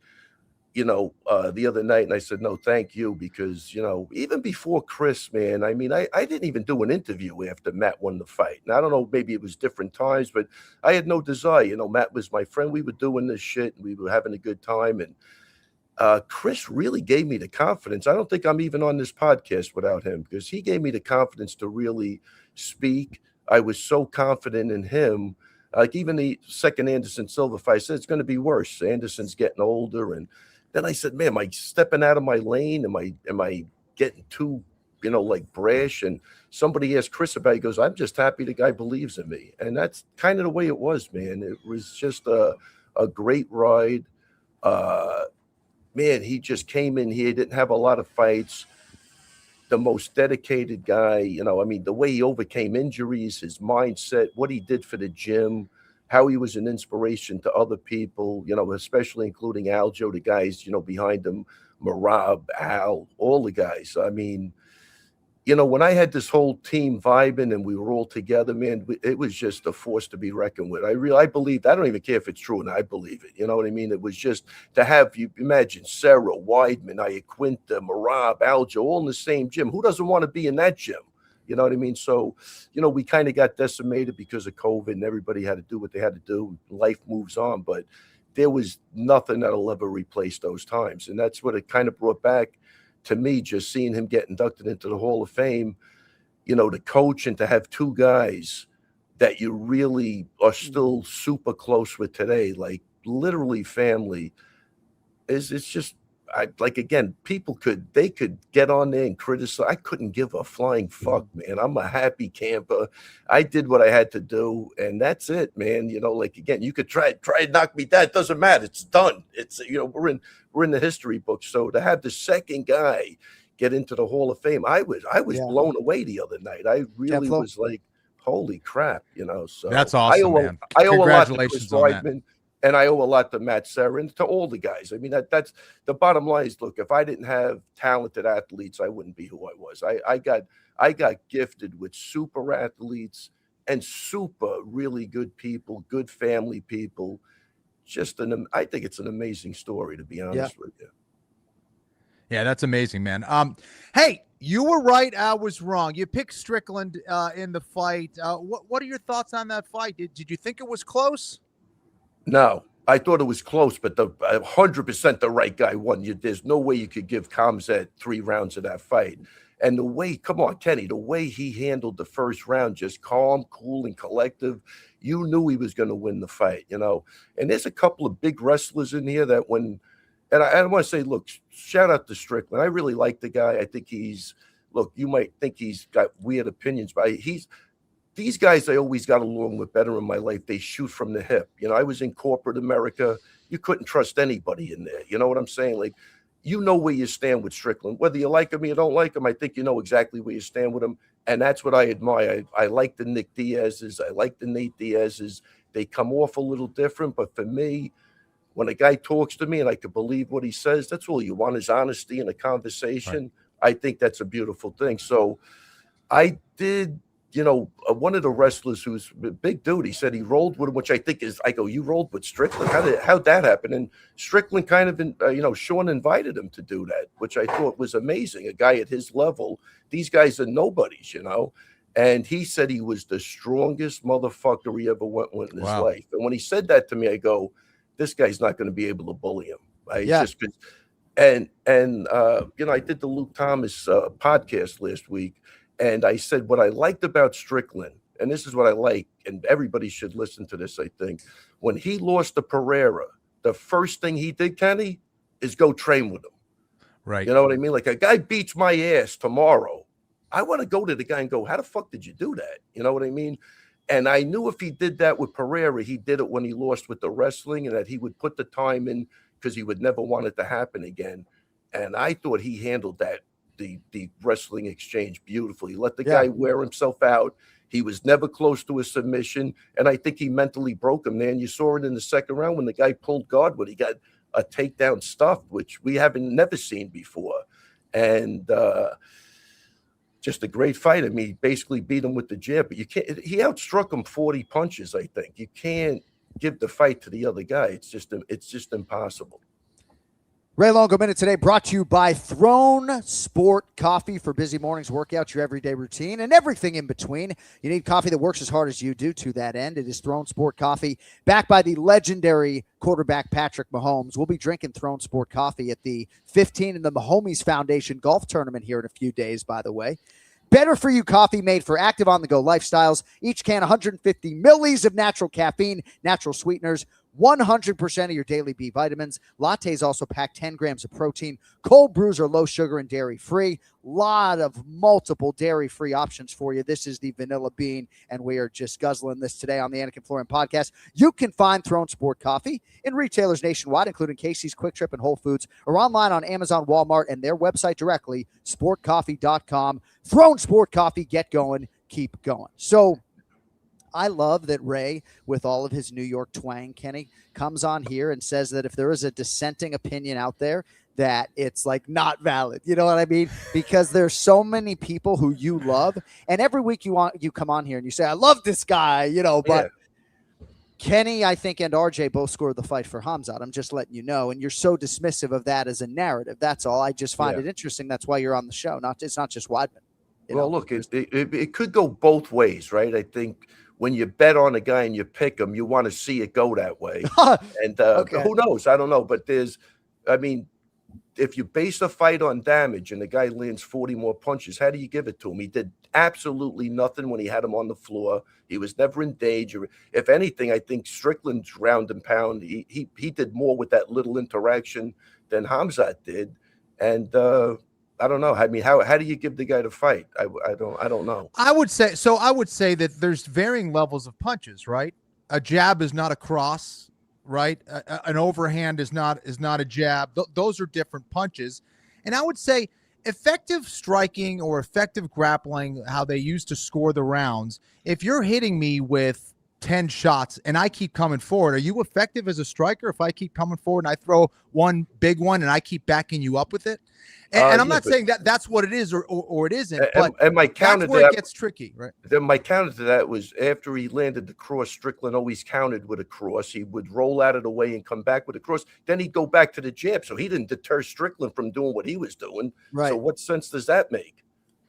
the other night, and I said, no, thank you, because, even before Chris, man, I mean, I didn't even do an interview after Matt won the fight. And I don't know, maybe it was different times, but I had no desire. Matt was my friend. We were doing this shit, and we were having a good time, and Chris really gave me the confidence. I don't think I'm even on this podcast without him, because he gave me the confidence to really speak. I was so confident in him. Like even the second Anderson Silva fight, I said it's going to be worse. Anderson's getting older, and then I said, man, am I stepping out of my lane? Am I getting too, like brash? And somebody asked Chris about it. He goes, I'm just happy the guy believes in me, and that's kind of the way it was, man. It was just a great ride. Man, he just came in here, didn't have a lot of fights. The most dedicated guy, the way he overcame injuries, his mindset, what he did for the gym, how he was an inspiration to other people, especially including Aljo, the guys, behind him, Marab, Al, all the guys. I mean, when I had this whole team vibing and we were all together, man, it was just a force to be reckoned with. I believe, I don't even care if it's true, and I believe it. You know what I mean? It was just to have, you imagine, Sarah, Weidman, Iaquinta, Marab, Aljo, all in the same gym. Who doesn't want to be in that gym? You know what I mean? So, we kind of got decimated because of COVID, and everybody had to do what they had to do. Life moves on, but there was nothing that'll ever replace those times. And that's what it kind of brought back to me, just seeing him get inducted into the Hall of Fame, to coach and to have two guys that you really are still super close with today, like literally family, it's just, again, people could get on there and criticize. I couldn't give a flying fuck, man. I'm a happy camper. I did what I had to do, and that's it, man. Again, you could try and knock me down. It doesn't matter. It's done. It's, we're in the history books. So to have the second guy get into the Hall of Fame, I was blown away the other night. I really was like, holy crap, So that's awesome, man. I owe a lot to Chris Weidman. And I owe a lot to Matt Serra and to all the guys. I mean, that's the bottom line is, look, if I didn't have talented athletes, I wouldn't be who I was. I got gifted with super athletes and super really good people, good family people. I think it's an amazing story, to be honest with you. Yeah, that's amazing, man. Hey, you were right. I was wrong. You picked Strickland in the fight. What are your thoughts on that fight? Did you think it was close? No, I thought it was close, but 100% the right guy won. There's no way you could give Khamzat 3 rounds of that fight. And the way, come on, Kenny, the way he handled the first round, just calm, cool, and collective, you knew he was going to win the fight, you know. And there's a couple of big wrestlers in here that when, and I want to say, look, shout out to Strickland. I really like the guy. I think look, you might think he's got weird opinions, but these guys I always got along with better in my life. They shoot from the hip. You know, I was in corporate America. You couldn't trust anybody in there. You know what I'm saying? Like, you know where you stand with Strickland. Whether you like him or you don't like him, I think you know exactly where you stand with him. And that's what I admire. I like the Nick Diaz's. I like the Nate Diaz's. They come off a little different. But for me, when a guy talks to me and I can believe what he says, that's all you want is honesty in a conversation. Right. I think that's a beautiful thing. So I did, you know, one of the wrestlers who's a big dude, he said he rolled with him, which I think is, I go, you rolled with Strickland? How'd that happen? And Strickland kind of, you know, Sean invited him to do that, which I thought was amazing. A guy at his level, these guys are nobodies, you know. And he said he was the strongest motherfucker he ever went with in his life. And when he said that to me, I go, this guy's not going to be able to bully him. Right? Yeah. Just and you know, I did the Luke Thomas podcast last week. And I said, what I liked about Strickland, and this is what I like, and everybody should listen to this, I think. When he lost to Pereira, the first thing he did, Kenny, is go train with him. Right. You know what I mean? Like, a guy beats my ass tomorrow. I want to go to the guy and go, how the fuck did you do that? You know what I mean? And I knew if he did that with Pereira, he did it when he lost with the wrestling, and that he would put the time in because he would never want it to happen again. And I thought he handled that. The wrestling exchange beautifully. He let the guy wear himself out. He was never close to a submission, and I think he mentally broke him, man. You saw it in the second round when the guy pulled guard, but he got a takedown stuffed, which we never seen before. And just a great fight. I mean, he basically beat him with the jab, but you can't. He outstruck him 40 punches. I think you can't give the fight to the other guy. It's just impossible. Ray Longo Minute today brought to you by Throne Sport Coffee for busy mornings, workouts, your everyday routine, and everything in between. You need coffee that works as hard as you do to that end. It is Throne Sport Coffee, backed by the legendary quarterback Patrick Mahomes. We'll be drinking Throne Sport Coffee at the 15 in the Mahomes Foundation golf tournament here in a few days, by the way. Better for you coffee made for active on-the-go lifestyles. Each can 150 millis of natural caffeine, natural sweeteners, 100% of your daily B vitamins. Lattes also pack 10 grams of protein. Cold brews are low sugar and dairy-free. Lot of multiple dairy-free options for you. This is the vanilla bean, and we are just guzzling this today on the Anik and Florian Podcast. You can find Throne Sport Coffee in retailers nationwide, including Casey's, Quick Trip, and Whole Foods, or online on Amazon, Walmart, and their website directly, sportcoffee.com. Throne Sport Coffee, get going, keep going. So I love that Ray, with all of his New York twang, Kenny, comes on here and says that if there is a dissenting opinion out there, that it's like not valid. You know what I mean? Because there's so many people who you love, and every week you come on here and you say, I love this guy, you know, but Kenny, I think, and RJ both scored the fight for Khamzat. I'm just letting you know, and you're so dismissive of that as a narrative. That's all. I just find it interesting. That's why you're on the show. It's not just Weidman. Well, look, it could go both ways, right? I think when you bet on a guy and you pick him, you want to see it go that way. And who knows? I don't know. But if you base a fight on damage and the guy lands 40 more punches, how do you give it to him? He did absolutely nothing when he had him on the floor. He was never in danger. If anything, I think Strickland's round and pound, he did more with that little interaction than Khamzat did. And I don't know. I mean, how do you give the guy to fight? I don't know. I would say that there's varying levels of punches, right? A jab is not a cross, right? An overhand is not a jab. Those are different punches. And I would say effective striking or effective grappling, how they used to score the rounds, if you're hitting me with 10 shots and I keep coming forward, are you effective as a striker if I keep coming forward and I throw one big one and I keep backing you up with it? And I'm not saying that that's what it is or it isn't, but and my counter that's where to it that, gets tricky, right? Then my counter to that was after he landed the cross, Strickland always countered with a cross. He would roll out of the way and come back with a cross. Then he'd go back to the jab. So he didn't deter Strickland from doing what he was doing. Right. So what sense does that make?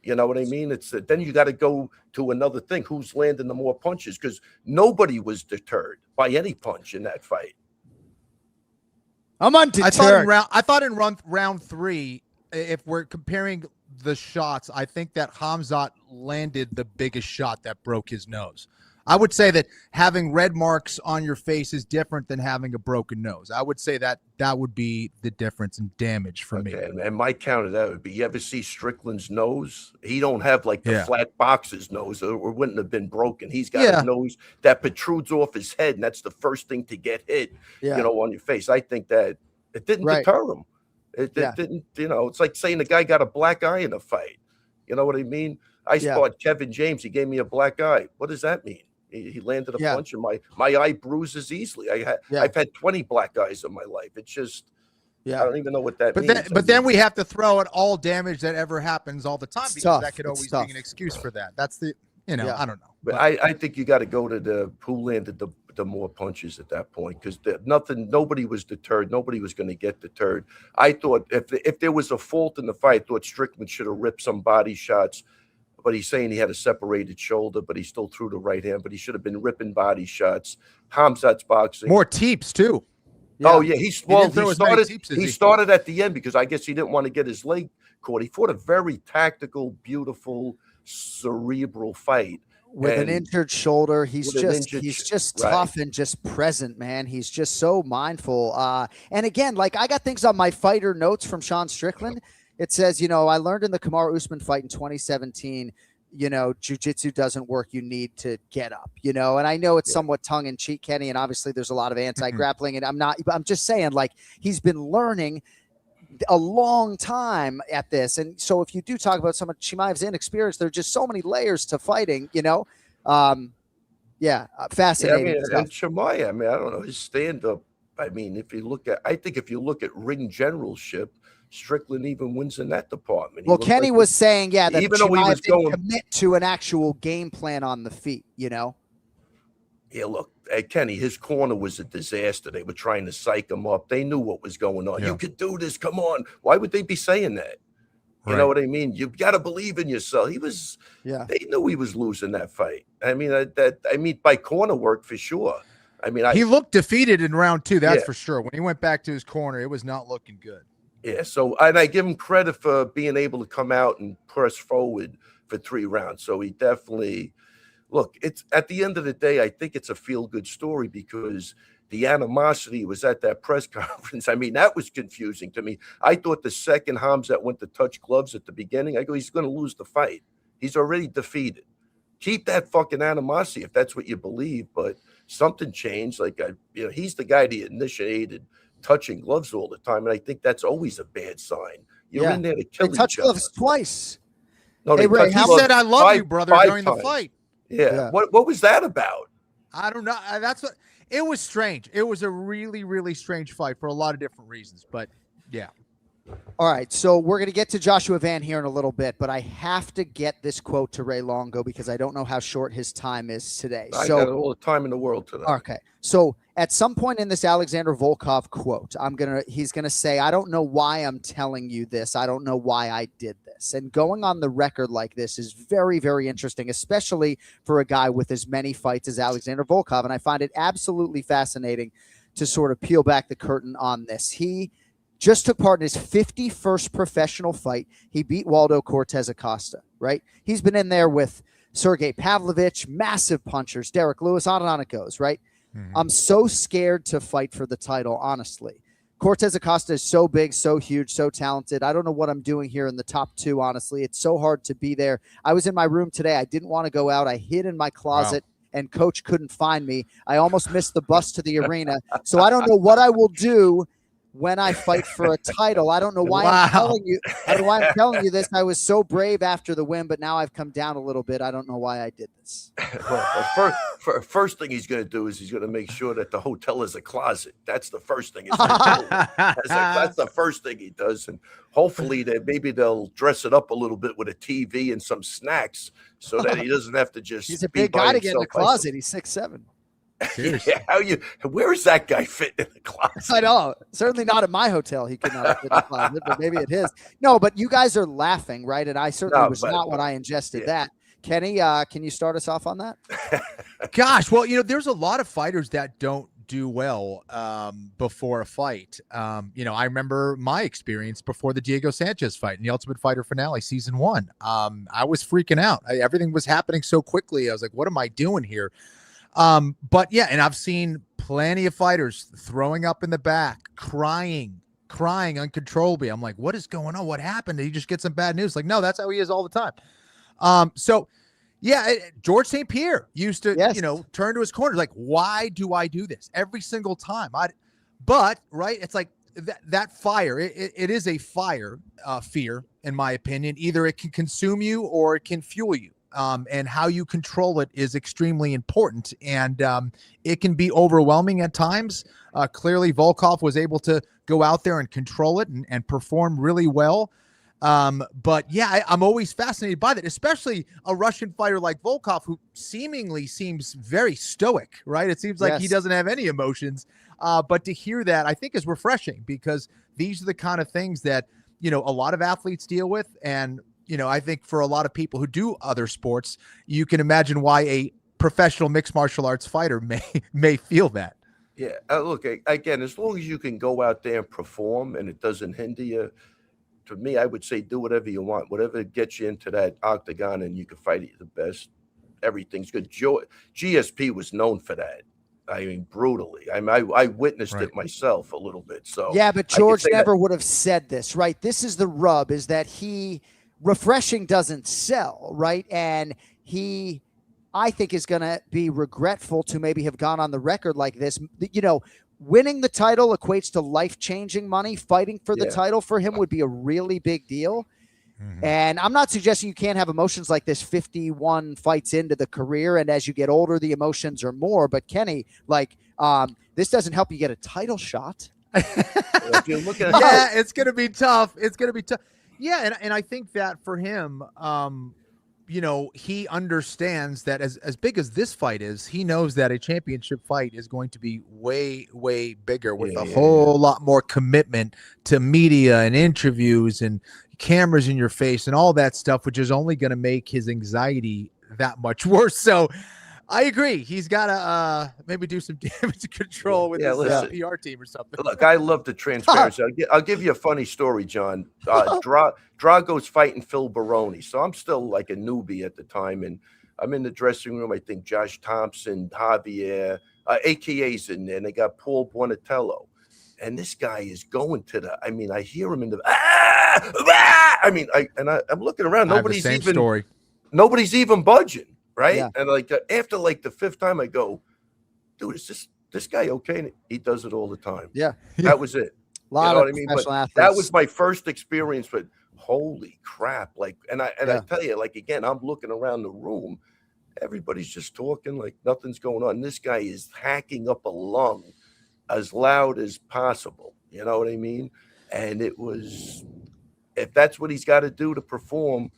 You know what I mean? It's then you got to go to another thing. Who's landing the more punches? Because nobody was deterred by any punch in that fight. I'm undeterred. I thought in round 3, if we're comparing the shots, I think that Khamzat landed the biggest shot that broke his nose. I would say that having red marks on your face is different than having a broken nose. I would say that would be the difference in damage for me. And my counter to that would be, you ever see Strickland's nose? He don't have like the flat boxer's nose, or wouldn't have been broken. He's got a nose that protrudes off his head, and that's the first thing to get hit, on your face. I think that it didn't deter him. It didn't, it's like saying the guy got a black eye in a fight. You know what I mean? I fought Kevin James. He gave me a black eye. What does that mean? He landed a punch and my eye bruises easily. I've had 20 black eyes in my life. It's just, I don't even know what that means. But then we have to throw at all damage that ever happens all the time, because that could always be an excuse for that. That's the, I don't know. But I think you got to go to the who landed the more punches at that point, because nobody was deterred. Nobody was going to get deterred. I thought if there was a fault in the fight, I thought Strickland should have ripped some body shots. But he's saying he had a separated shoulder, but he still threw the right hand. But he should have been ripping body shots. Khamzat's boxing. More teeps too. Oh yeah, he started at the end because I guess he didn't want to get his leg caught. He fought a very tactical, beautiful, cerebral fight with an injured shoulder. He's just tough and just present, man. He's just so mindful. And again, like, I got things on my fighter notes from Sean Strickland. It says, I learned in the Kamaru Usman fight in 2017, jiu-jitsu doesn't work. You need to get up, and I know it's somewhat tongue in cheek, Kenny, and obviously there's a lot of anti-grappling, and I'm just saying, like, he's been learning a long time at this. And so if you do talk about some of Chimaev's inexperience, there are just so many layers to fighting, fascinating. And Chimaev, I don't know, his stand-up, if you look at ring generalship, Strickland even wins in that department. Well, Kenny was saying, that even though he was going commit to an actual game plan on the feet, Yeah, look, Kenny, his corner was a disaster. They were trying to psych him up. They knew what was going on. Yeah. You could do this. Come on. Why would they be saying that? You know what I mean? You got to believe in yourself. They knew he was losing that fight. By corner work for sure. He looked defeated in round 2. That's for sure. When he went back to his corner, it was not looking good. Yeah, and I give him credit for being able to come out and press forward for 3 rounds. So he definitely, it's at the end of the day, I think it's a feel-good story because the animosity was at that press conference. That was confusing to me. I thought the second Khamzat went to touch gloves at the beginning, I go, he's going to lose the fight. He's already defeated. Keep that fucking animosity if that's what you believe, but something changed. He's the guy that initiated touching gloves all the time, and I think that's always a bad sign. You're in there to kill each other. Touch gloves twice. No, he said, "I love you, brother," during the fight. Yeah. What was that about? I don't know. That's what it was strange. It was a really, really strange fight for a lot of different reasons, but yeah. All right, so we're going to get to Joshua Van here in a little bit, but I have to get this quote to Ray Longo because I don't know how short his time is today. I got all the time in the world today. Okay, so at some point in this Alexander Volkov quote, he's gonna say, "I don't know why I'm telling you this. I don't know why I did this." And going on the record like this is very, very interesting, especially for a guy with as many fights as Alexander Volkov. And I find it absolutely fascinating to sort of peel back the curtain on this. He just took part in his 51st professional fight. He beat Waldo Cortez Acosta, right? He's been in there with Sergey Pavlovich, massive punchers, Derek Lewis, on and on it goes, right? Mm-hmm. I'm so scared to fight for the title, honestly. Cortez Acosta is so big, so huge, so talented. I don't know what I'm doing here in the top 2, honestly. It's so hard to be there. I was in my room today. I didn't want to go out. I hid in my closet, and Coach couldn't find me. I almost missed the bus to the arena. So I don't know what I will do when I fight for a title. I don't know why I'm telling you. I don't know why I'm telling you this. I was so brave after the win, but now I've come down a little bit. I don't know why I did this. Well, first thing he's going to do is he's going to make sure that the hotel is a closet. That's the first thing. That's the first thing he does, and hopefully maybe they'll dress it up a little bit with a TV and some snacks so that he doesn't have to just. He's a big guy to get in the closet. He's 6'7". Yeah, where is that guy fit in the closet? I know. Certainly not at my hotel. He could not fit in the closet, but maybe at his. No, but you guys are laughing, right? And I certainly was not when I ingested that. Kenny, can you start us off on that? Gosh, well, there's a lot of fighters that don't do well before a fight. I remember my experience before the Diego Sanchez fight in the Ultimate Fighter finale, season 1. I was freaking out. Everything was happening so quickly. I was like, what am I doing here? But yeah, and I've seen plenty of fighters throwing up in the back, crying uncontrollably. I'm like, what is going on? What happened? Did he just get some bad news? Like, no, that's how he is all the time. So yeah, George St. Pierre used to, turn to his corner. Like, why do I do this every single time? But right. It's like that fire, it is a fire, fear, in my opinion. Either it can consume you or it can fuel you. And how you control it is extremely important. And it can be overwhelming at times. Clearly, Volkov was able to go out there and control it and perform really well. But yeah, I'm always fascinated by that, especially a Russian fighter like Volkov, who seemingly seems very stoic, right? It seems like he doesn't have any emotions. But to hear that, I think is refreshing, because these are the kind of things that, a lot of athletes deal with. And I think for a lot of people who do other sports, you can imagine why a professional mixed martial arts fighter may feel that. Yeah. Look, again, as long as you can go out there and perform and it doesn't hinder you, to me, I would say do whatever you want, whatever gets you into that octagon and you can fight it the best. Everything's good. GSP was known for that. I mean, brutally. I witnessed it myself a little bit. So yeah, but George never would have said this, right? This is the rub, is that refreshing doesn't sell, right? And I think is going to be regretful to maybe have gone on the record like this. Winning the title equates to life-changing money. Fighting for the title for him would be a really big deal. Mm-hmm. And I'm not suggesting you can't have emotions like this 51 fights into the career, and as you get older, the emotions are more. But Kenny, this doesn't help you get a title shot. If you look at it's going to be tough. It's going to be tough. Yeah, and I think that for him, he understands that as big as this fight is, he knows that a championship fight is going to be way, way bigger with a whole lot more commitment to media and interviews and cameras in your face and all that stuff, which is only going to make his anxiety that much worse. So I agree. He's got to maybe do some damage control with his PR team or something. Look, I love the transparency. I'll give you a funny story, John. Drago's fighting Phil Baroni. So I'm still like a newbie at the time. And I'm in the dressing room. I think Josh Thompson, Javier, AKA's in there. And they got Paul Buonatello. And this guy is going to I hear him in the, I'm looking around. Nobody's even budging. Right. Yeah. And after the fifth time, I go, dude, is this guy okay? And he does it all the time. Yeah. That was it. But that was my first experience, but holy crap. I tell you, again, I'm looking around the room. Everybody's just talking like nothing's going on. This guy is hacking up a lung as loud as possible. You know what I mean? And it was, if that's what he's got to do to perform,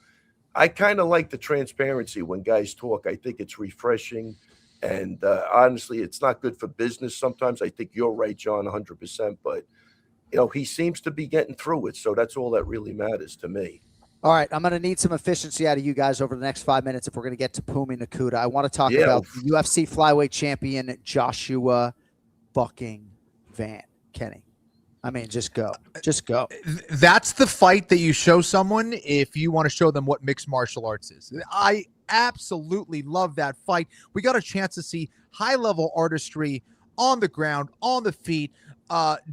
I kind of like the transparency when guys talk. I think it's refreshing. And honestly, it's not good for business sometimes. I think you're right, John, 100%. But, he seems to be getting through it. So that's all that really matters to me. All right. I'm going to need some efficiency out of you guys over the next 5 minutes if we're going to get to Pumi Nakuda. I want to talk about the UFC flyweight champion, Joshua fucking Van. Kenny. Just go. Just go. That's the fight that you show someone if you want to show them what mixed martial arts is. I absolutely love that fight. We got a chance to see high-level artistry on the ground, on the feet,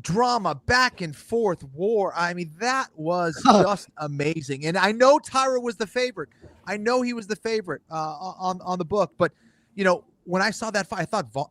drama, back and forth, war. That was just amazing. And I know Taira was the favorite. I know he was the favorite on the book. But, when I saw that fight,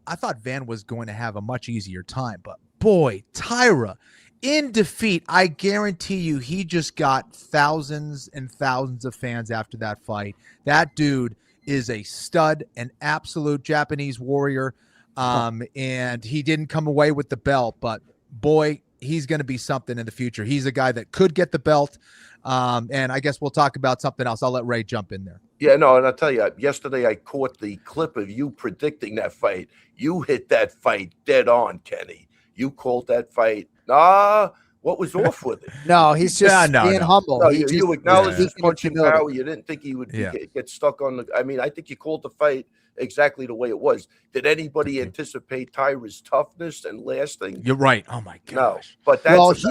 I thought Van was going to have a much easier time. But boy, Taira in defeat, I guarantee you he just got thousands and thousands of fans after that fight. That dude is a stud, an absolute Japanese warrior. And he didn't come away with the belt, but boy, he's going to be something in the future. He's a guy that could get the belt. And I guess we'll talk about something else. I'll let Ray jump in there. Yeah, no, and I'll tell you, yesterday I caught the clip of you predicting that fight. You hit that fight dead on, Kenny. You called that fight. What was off with it? No, he's just being humble. No, you acknowledged his punching power. You didn't think he would get stuck on the. I mean, I think you called the fight exactly the way it was. Did anybody anticipate Taira's toughness and lasting? You're right. Oh my gosh. No, but that's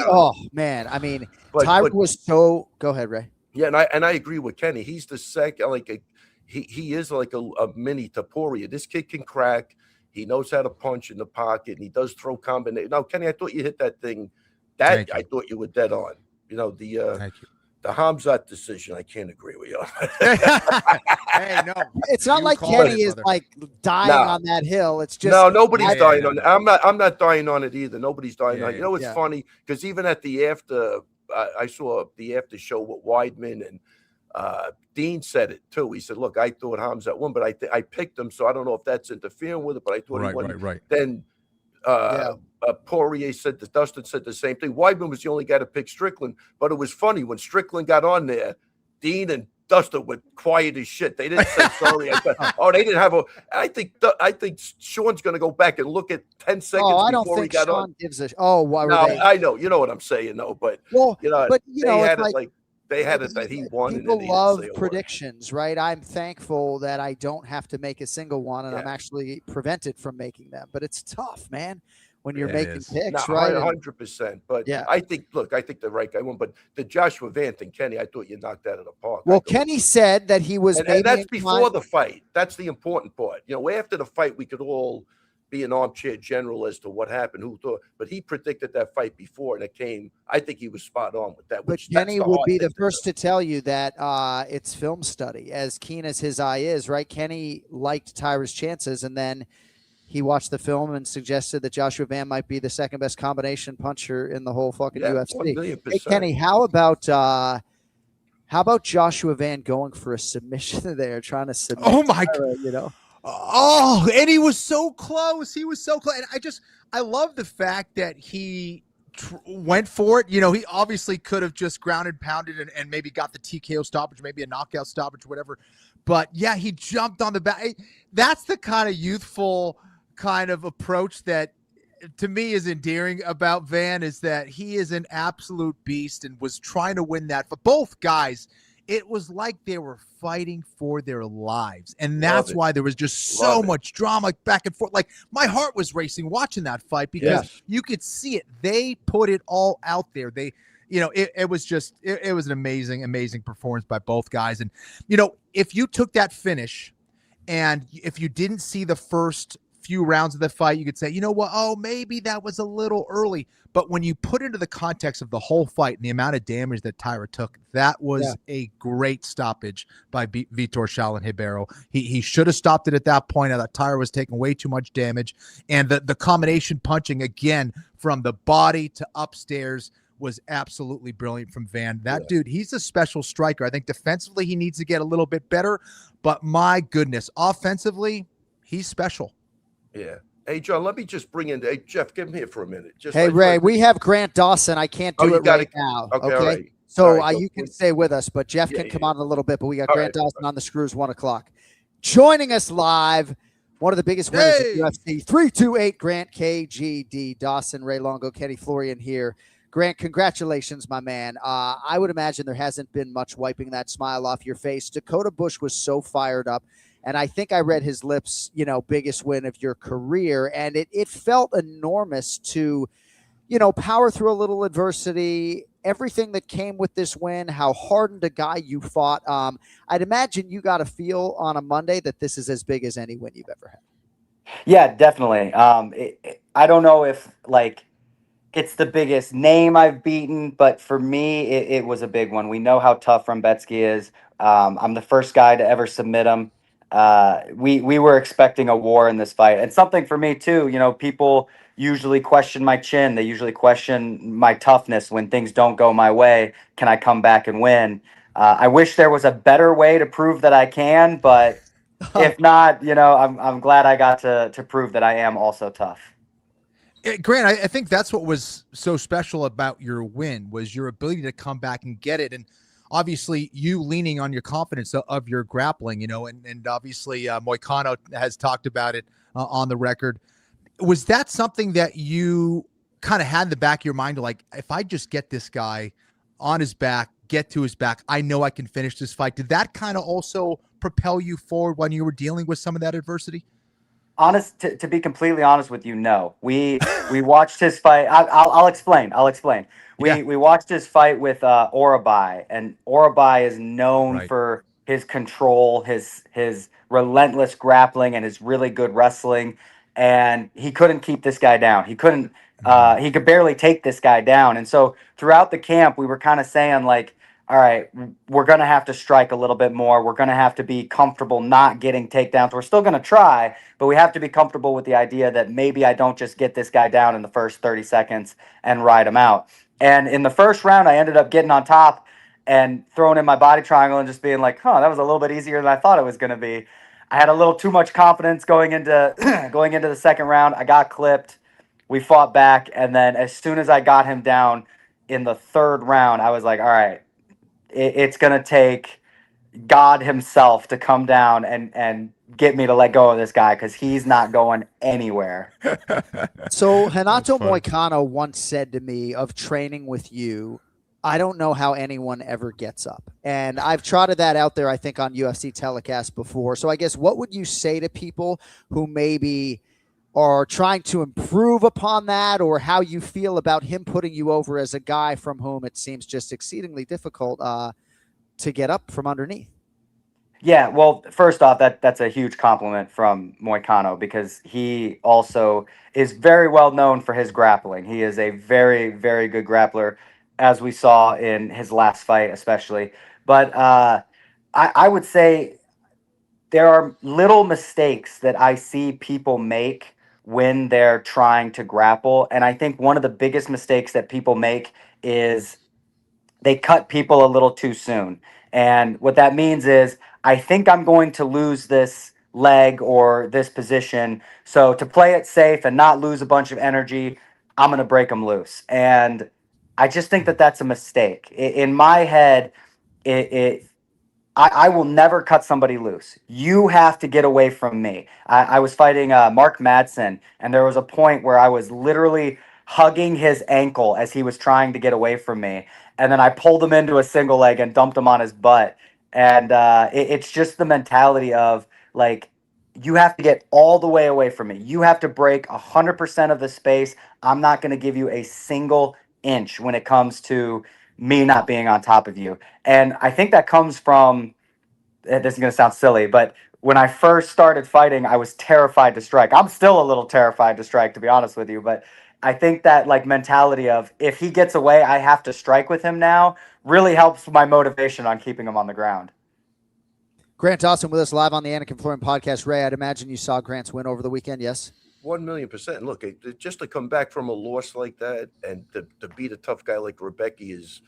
man. I mean, Taira was so. Go ahead, Ray. Yeah, and I agree with Kenny. He's the second. He is like a mini Poirier. This kid can crack. He knows how to punch in the pocket, and he does throw combination. Now, Kenny, I thought you hit that thing. I thought you were dead on. You know, the Khamzat decision, I can't agree with you. Hey, no. It's not like Kenny is like dying on that hill. It's just nobody's dying on it. I'm not dying on it either. Nobody's dying on it. You know, it's funny because even at the after, I saw the after show with Weidman and Dean said it too. He said, "Look, I thought Khamzat won, but I picked him, so I don't know if that's interfering with it. But I thought he won." Right. Then Poirier said that Dustin said the same thing. Weidman was the only guy to pick Strickland, but it was funny when Strickland got on there. Dean and Dustin were quiet as shit. They didn't say sorry. They didn't have a. I think Sean's going to go back and look at 10 seconds before he got on. Gives a. Why? No, I know. You know what I'm saying, though. But they had it that he won. People love predictions, right? I'm thankful that I don't have to make a single one, and I'm actually prevented from making them. But it's tough, man, when you're making picks, right? 100%. But I think the right guy won. But the Joshua Van thing, Kenny, I thought you knocked that out of the park. Well, Kenny said that he was, and that's before the fight. That's the important part. You know, after the fight, we could all be an armchair general as to what happened, who thought, but he predicted that fight before, and it came. I think he was spot on with that. But Kenny will be the first to tell you that it's film study, as keen as his eye is, right? Kenny liked Taira's chances, and then he watched the film and suggested that Joshua Van might be the second best combination puncher in the whole fucking UFC. Hey, Kenny, how about Joshua Van going for a submission there, trying to submit? Oh my God, you know. Oh, and he was so close. He was so close. And I love the fact that he went for it. You know, he obviously could have just ground and pounded and maybe got the TKO stoppage, maybe a knockout stoppage, whatever. But yeah, he jumped on the back. That's the kind of youthful kind of approach that to me is endearing about Van, is that he is an absolute beast and was trying to win that for both guys. It was like they were fighting for their lives. And that's why there was just so much drama back and forth. Like, my heart was racing watching that fight because you could see it. They put it all out there. They, you know, it was just, it was an amazing, amazing performance by both guys. And, you know, if you took that finish and if you didn't see the first few rounds of the fight, you could say, you know what? Oh, maybe that was a little early. But when you put into the context of the whole fight and the amount of damage that Taira took, that was a great stoppage by Vitor Shaolin Ribeiro. He should have stopped it at that point. I thought Taira was taking way too much damage. And the combination punching, again, from the body to upstairs, was absolutely brilliant from Van. That dude, he's a special striker. I think defensively he needs to get a little bit better. But my goodness, offensively, he's special. Yeah. Hey, John, let me just bring in. Hey, Jeff, give him here for a minute. Hey, Ray, we have Grant Dawson. I can't do it right now. Okay. All right. So you can stay with us, but Jeff can come on in a little bit. But we got Grant Dawson on the screws, 1 o'clock. Joining us live, one of the biggest winners of UFC 328, Grant KGD Dawson, Ray Longo, Kenny Florian here. Grant, congratulations, my man. I would imagine there hasn't been much wiping that smile off your face. Dakota Bush was so fired up. And I think I read his lips, you know, biggest win of your career. And it felt enormous to, you know, power through a little adversity, everything that came with this win, how hardened a guy you fought. I'd imagine you got a feel on a Monday that this is as big as any win you've ever had. Yeah, definitely. I don't know if, like, it's the biggest name I've beaten, but for me, it was a big one. We know how tough Rembetsky is. I'm the first guy to ever submit him. we were expecting a war in this fight. And something for me too, you know, people usually question my chin. They usually question my toughness when things don't go my way. Can I come back and win? I wish there was a better way to prove that I can, but if not, you know, I'm glad I got to prove that I am also tough. Grant, I think that's what was so special about your win was your ability to come back and get it. And obviously you leaning on your confidence of your grappling, you know, and obviously Moicano has talked about it on the record. Was that something that you kind of had in the back of your mind, like, if I just get this guy on his back, get to his back, I know I can finish this fight? Did that kind of also propel you forward when you were dealing with some of that adversity? To be completely honest with you, no. We watched his fight. I'll explain. We watched his fight with Urabai, and Urabai is known for his control, his relentless grappling, and his really good wrestling. And he couldn't keep this guy down. He couldn't. He could barely take this guy down. And so throughout the camp, we were kind of saying, like, all right, we're going to have to strike a little bit more. We're going to have to be comfortable not getting takedowns. We're still going to try, but we have to be comfortable with the idea that maybe I don't just get this guy down in the first 30 seconds and ride him out. And in the first round, I ended up getting on top and throwing in my body triangle and just being like, that was a little bit easier than I thought it was going to be. I had a little too much confidence going into the second round. I got clipped. We fought back. And then as soon as I got him down in the third round, I was like, all right, it's going to take God himself to come down and get me to let go of this guy, because he's not going anywhere. So Renato Moicano once said to me, of training with you, I don't know how anyone ever gets up. And I've trotted that out there, I think, on UFC telecast before. So I guess what would you say to people who maybe are trying to improve upon that, or how you feel about him putting you over as a guy from whom it seems just exceedingly difficult to get up from underneath? Yeah, well, first off, that's a huge compliment from Moicano, because he also is very well known for his grappling. He is a very, very good grappler, as we saw in his last fight especially. But I would say there are little mistakes that I see people make when they're trying to grapple. And I think one of the biggest mistakes that people make is they cut people a little too soon. And what that means is, I think I'm going to lose this leg or this position. So to play it safe and not lose a bunch of energy, I'm going to break them loose. And I just think that that's a mistake. In my head, I will never cut somebody loose. You have to get away from me. I was fighting Mark Madsen, and there was a point where I was literally hugging his ankle as he was trying to get away from me. And then I pulled him into a single leg and dumped him on his butt. And it's just the mentality of, like, you have to get all the way away from me. You have to break 100% of the space. I'm not going to give you a single inch when it comes to me not being on top of you. And I think that comes from, this is going to sound silly, but when I first started fighting, I was terrified to strike. I'm still a little terrified to strike, to be honest with you. But I think that, like, mentality of, if he gets away, I have to strike with him now, really helps my motivation on keeping him on the ground. Grant Dawson with us live on the Anik and Florian podcast. Ray, I'd imagine you saw Grant's win over the weekend, yes? 1,000,000%. Look, just to come back from a loss like that and to beat a tough guy like Rebecca is,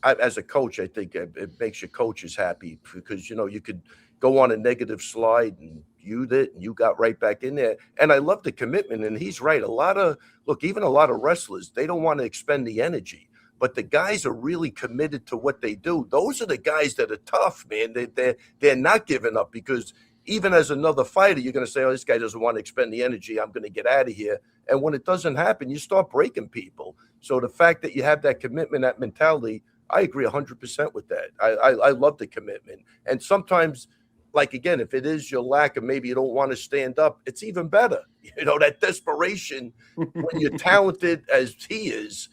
as a coach, I think it makes your coaches happy, because, you know, you could go on a negative slide and you got right back in there. And I love the commitment. And he's right. Even a lot of wrestlers, they don't want to expend the energy, but the guys are really committed to what they do. Those are the guys that are tough, man. They're not giving up, because even as another fighter, you're going to say, oh, this guy doesn't want to expend the energy, I'm going to get out of here. And when it doesn't happen, you start breaking people. So the fact that you have that commitment, that mentality, I agree 100% with that. I love the commitment. And sometimes, like, again, if it is your lack of, maybe you don't want to stand up, it's even better. You know, that desperation when you're talented as he is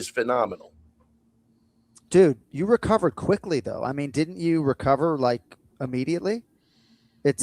phenomenal. Dude, you recovered quickly, though. I mean, didn't you recover, like, immediately? So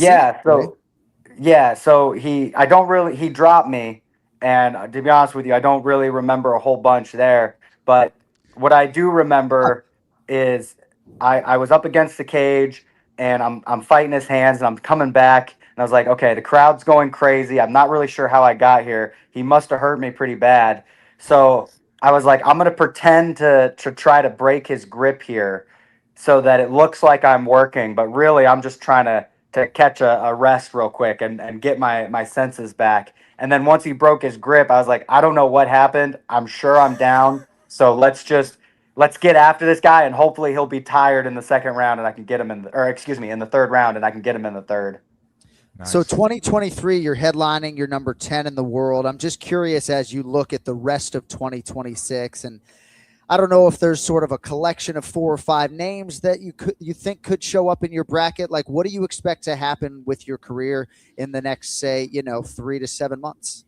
he dropped me, and to be honest with you, I don't really remember a whole bunch there. But what I do remember is I was up against the cage, and I'm fighting his hands, and I'm coming back, and I was like, okay, the crowd's going crazy. I'm not really sure how I got here. He must have hurt me pretty bad. So I was like, I'm gonna pretend to try to break his grip here, so that it looks like I'm working, but really I'm just trying to catch a rest real quick and get my senses back. And then once he broke his grip, I was like, I don't know what happened. I'm sure I'm down. So let's get after this guy, and hopefully he'll be tired in the second round, and I can get him in the third round, and I can get him in the third. Nice. So 2023, you're headlining, you're number 10 in the world. I'm just curious, as you look at the rest of 2026, and I don't know if there's sort of a collection of 4 or 5 names that you think could show up in your bracket. Like, what do you expect to happen with your career in the next, say, 3 to 7 months?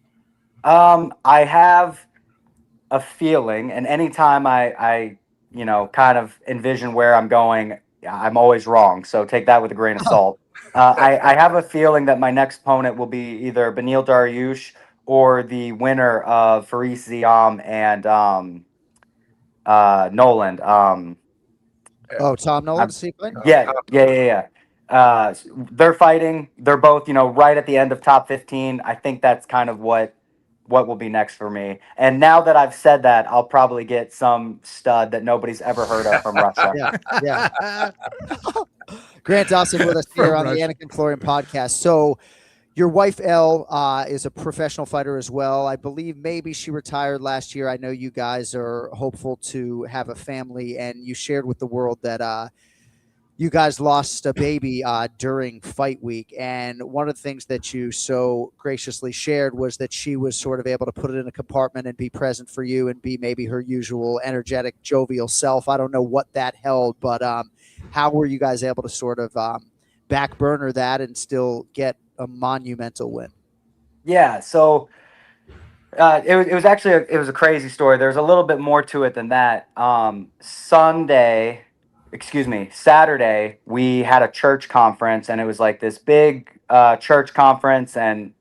I have a feeling, and anytime I kind of envision where I'm going, I'm always wrong. So take that with a grain of salt. I have a feeling that my next opponent will be either Beneil Dariush or the winner of Faris Ziam and Noland. Tom Noland? Yeah. They're fighting. They're both, right at the end of top 15. I think that's kind of what will be next for me. And now that I've said that, I'll probably get some stud that nobody's ever heard of from Russia. Yeah. Grant Dawson with us here on the Anik and Florian podcast. So your wife, Elle, is a professional fighter as well. I believe maybe she retired last year. I know you guys are hopeful to have a family, and you shared with the world that you guys lost a baby during fight week. And one of the things that you so graciously shared was that she was sort of able to put it in a compartment and be present for you and be maybe her usual energetic, jovial self. I don't know what that held, but how were you guys able to sort of back burner that and still get a monumental win? Yeah, so it was actually a crazy story. There's a little bit more to it than that. Saturday, we had a church conference, and it was like this big church conference, and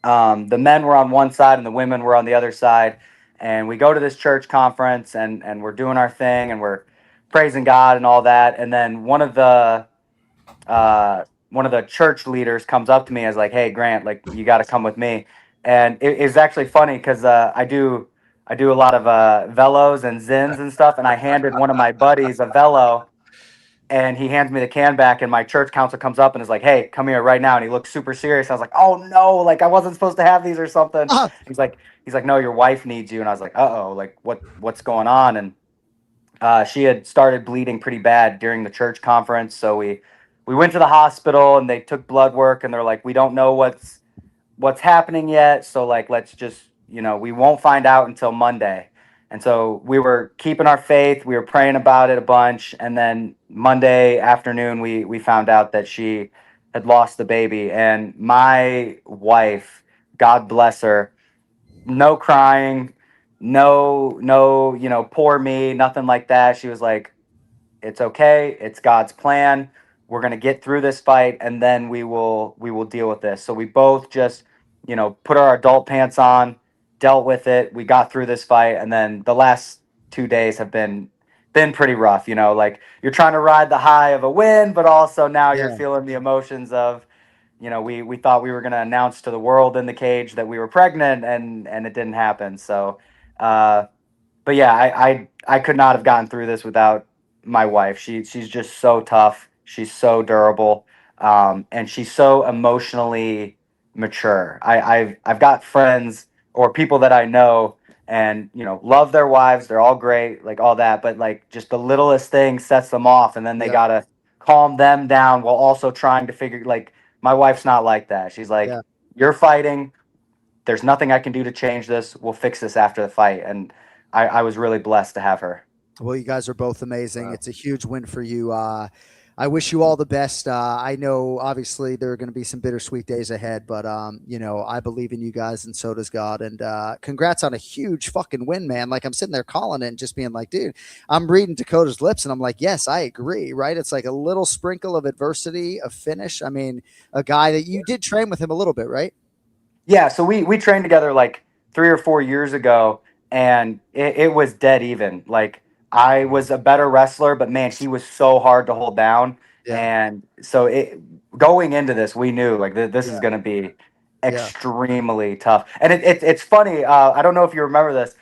the men were on one side and the women were on the other side. And we go to this church conference, and we're doing our thing, and we're praising God and all that. And then one of the church leaders comes up to me and is like, "Hey, Grant, like, you got to come with me." And it's actually funny because I do a lot of velos and zins and stuff, and I handed one of my buddies a velo, and he hands me the can back, and my church council comes up and is like, "Hey, come here right now." And he looks super serious. I was like, "Oh no, like I wasn't supposed to have these or something." He's like, "No, your wife needs you." And I was like, "Uh-oh, like what's going on?" And she had started bleeding pretty bad during the church conference, so we went to the hospital, and they took blood work, and they're like, "We don't know what's happening yet, so like let's just, we won't find out until Monday." And so we were keeping our faith, we were praying about it a bunch, and then Monday afternoon we found out that she had lost the baby. And my wife, God bless her, no crying, no, poor me, nothing like that. She was like, "It's okay, it's God's plan. We're going to get through this fight, and then we will deal with this." So we both just, put our adult pants on, dealt with it. We got through this fight, and then the last 2 days have been pretty rough. Like you're trying to ride the high of a win, but also now you're feeling the emotions of, we thought we were going to announce to the world in the cage that we were pregnant, and it didn't happen. So, but yeah, I could not have gotten through this without my wife. She's just so tough. She's so durable, and she's so emotionally mature. I've got friends or people that I know, and love their wives. They're all great, like all that, but like just the littlest thing sets them off, and then they gotta calm them down while also trying to figure. Like my wife's not like that. She's like, "You're fighting. There's nothing I can do to change this. We'll fix this after the fight." And I was really blessed to have her. Well, you guys are both amazing. Wow. It's a huge win for you. I wish you all the best. I know obviously there are going to be some bittersweet days ahead, but I believe in you guys, and so does God. And congrats on a huge fucking win, man. Like I'm sitting there calling it and just being like, dude, I'm reading Dakota's lips and I'm like, yes, I agree. Right. It's like a little sprinkle of adversity, a finish. I mean, a guy that you did train with him a little bit, right? Yeah. So we trained together like 3 or 4 years ago, and it was dead even. Like I was a better wrestler, but man, he was so hard to hold down. And so going into this, we knew like this is going to be extremely tough. And it's funny. I don't know if you remember this.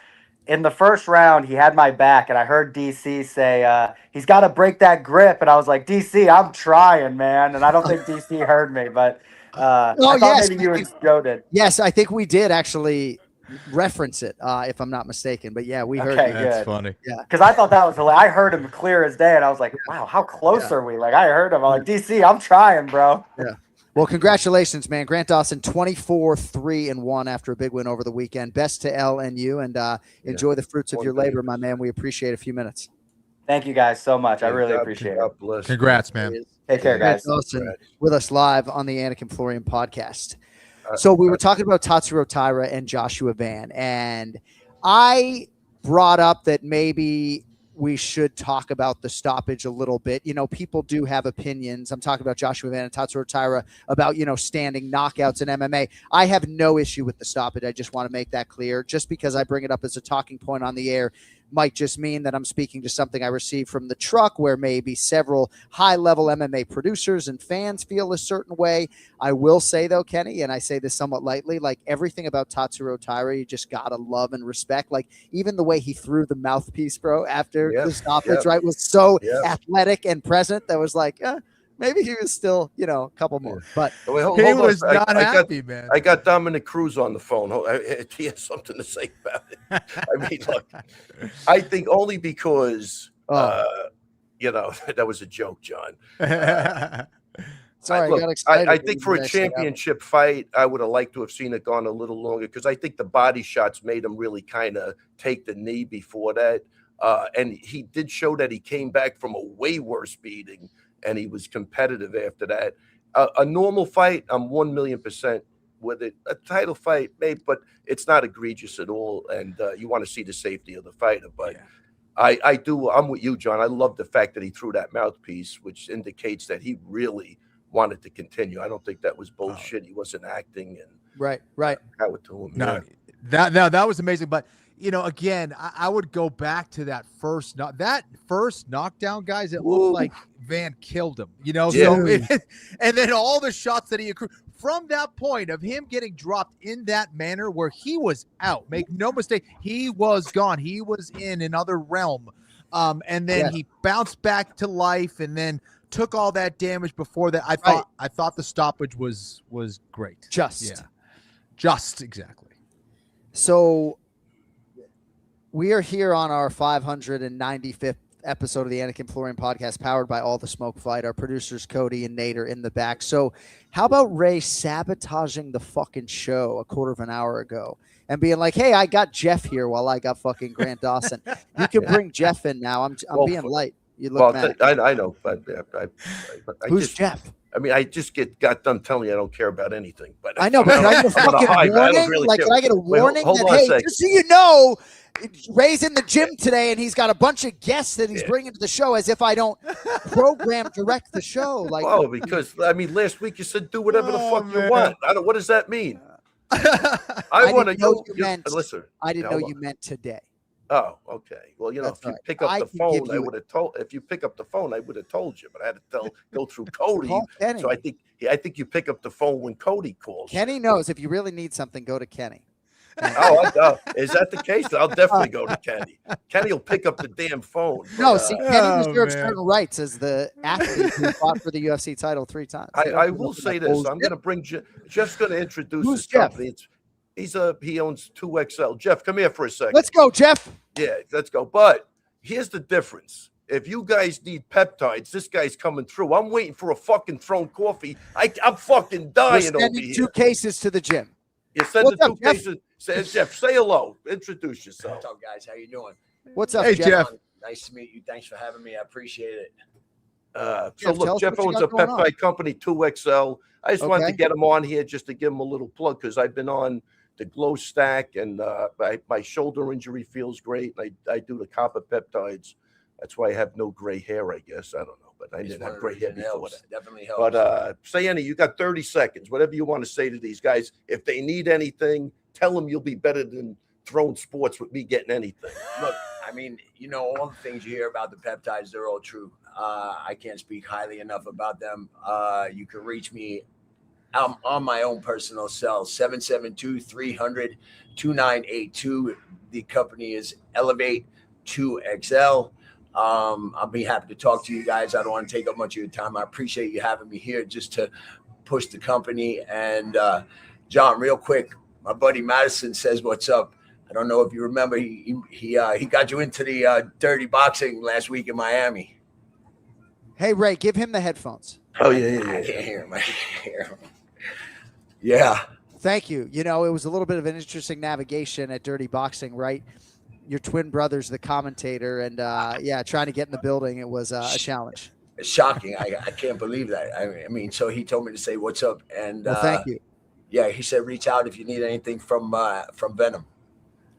In the first round, he had my back, and I heard DC say, he's got to break that grip. And I was like, DC, I'm trying, man. And I don't think DC heard me, but I thought maybe you and Joe did. Yes, I think we did actually reference it, if I'm not mistaken. But yeah, we heard you. That's funny. Yeah. Because I thought that was hilarious. I heard him clear as day, and I was like, wow, how close are we? Like, I heard him. I'm like, DC, I'm trying, bro. Yeah. Well, congratulations, man. Grant Dawson, 24-3-1 after a big win over the weekend. Best to L and you, and enjoy the fruits of your labor, my man. We appreciate a few minutes. Thank you guys so much. I really appreciate it. Congrats, man. Take care, guys. Dawson with us live on the Anik and Florian podcast. So we were talking about Tatsuro Taira and Joshua Van, and I brought up that maybe we should talk about the stoppage a little bit. You know, people do have opinions. I'm talking about Joshua Van and Tatsuro Taira about, standing knockouts in MMA. I have no issue with the stoppage. I just want to make that clear. Just because I bring it up as a talking point on the air might just mean that I'm speaking to something I received from the truck where maybe several high-level MMA producers and fans feel a certain way. I will say, though, Kenny, and I say this somewhat lightly, like everything about Tatsuro Taira, you just got to love and respect. Like even the way he threw the mouthpiece, bro, after the stoppage, right, was so athletic and present that was like, maybe he was still, a couple more. But he was not happy, man. I got Dominic Cruz on the phone. He has something to say about it. I mean, look, I think only because, that was a joke, John. Sorry, look, I got excited. I think for a championship fight, I would have liked to have seen it gone a little longer because I think the body shots made him really kind of take the knee before that. And he did show that he came back from a way worse beating. And he was competitive after that. A normal fight, I'm 1,000,000% with it. A title fight, maybe, but it's not egregious at all. And you want to see the safety of the fighter. But I'm with you, John. I love the fact that he threw that mouthpiece, which indicates that he really wanted to continue. I don't think that was bullshit. He wasn't acting. And right. That would to him. No, that was amazing. But again, I would go back to that first knockdown, guys. It looked like Van killed him, So and then all the shots that he accrued from that point of him getting dropped in that manner where he was out. Make no mistake, he was gone. He was in another realm. And then he bounced back to life and then took all that damage before that. I thought the stoppage was great. Just exactly. So we are here on our 595th episode of the Anik and Florian podcast, powered by All the Smoke Fight. Our producers, Cody and Nate, are in the back. So how about Ray sabotaging the fucking show a quarter of an hour ago and being like, hey, I got Jeff here while I got fucking Grant Dawson. You can bring Jeff in now. I'm being light. You look mad. I know, but who's Jeff? I mean, I just got done telling you I don't care about anything. But I know, but can I get a fucking warning? Can I get a warning that, hey, just so you know, Ray's in the gym today and he's got a bunch of guests that he's bringing to the show, as if I don't program direct the show. Like, because last week you said do whatever the fuck you want. What does that mean? I want to know. Listen, I didn't know you meant today. Oh, okay. Well, if you pick up the phone, I would have told. If you pick up the phone, I would have told you. But I had to go through Cody. So I think you pick up the phone when Cody calls. Kenny knows if you really need something, go to Kenny. Is that the case? I'll definitely go to Kenny. Kenny will pick up the damn phone. No, see, Kenny reserves certain rights as the athlete who fought for the UFC title 3 times. I will say this. I'm going to bring Jeff's going to introduce his company. He owns 2XL. Jeff, come here for a second. Let's go, Jeff. Yeah, let's go. But here's the difference. If you guys need peptides, this guy's coming through. I'm waiting for a fucking thrown coffee. I'm fucking dying over here. 2 cases to the gym. You send the 2 cases. Jeff, say hello. Introduce yourself. What's up, guys? How you doing? What's up, Jeff? Nice to meet you. Thanks for having me. I appreciate it. So look, Jeff owns a peptide company, 2XL. I just wanted to get him on here just to give him a little plug because I've been on the glow stack and my shoulder injury feels great. I do the copper peptides. That's why I have no gray hair, I guess. I don't know, but I didn't have gray hair before that. Definitely helps. But say you got 30 seconds, whatever you want to say to these guys. If they need anything, tell them you'll be better than throwing sports with me getting anything. Look, I mean, you know, all the things you hear about the peptides, they're all true. I can't speak highly enough about them. You can reach me on my own personal cell, 772-300-2982. The company is Elevate 2XL. I'll be happy to talk to you guys. I don't want to take up much of your time. I appreciate you having me here just to push the company. And John, real quick, my buddy Madison says, "What's up?" I don't know if you remember, he got you into the dirty boxing last week in Miami. Hey, Ray, give him the headphones. Oh, yeah. I can't hear him. I can't hear him. Yeah. Thank you. You know, it was a little bit of an interesting navigation at Dirty Boxing, right? Your twin brother's the commentator, and trying to get in the building, it was a challenge. It's shocking. I can't believe that. I mean, so he told me to say what's up, and well, thank you. Yeah, he said reach out if you need anything from Venom.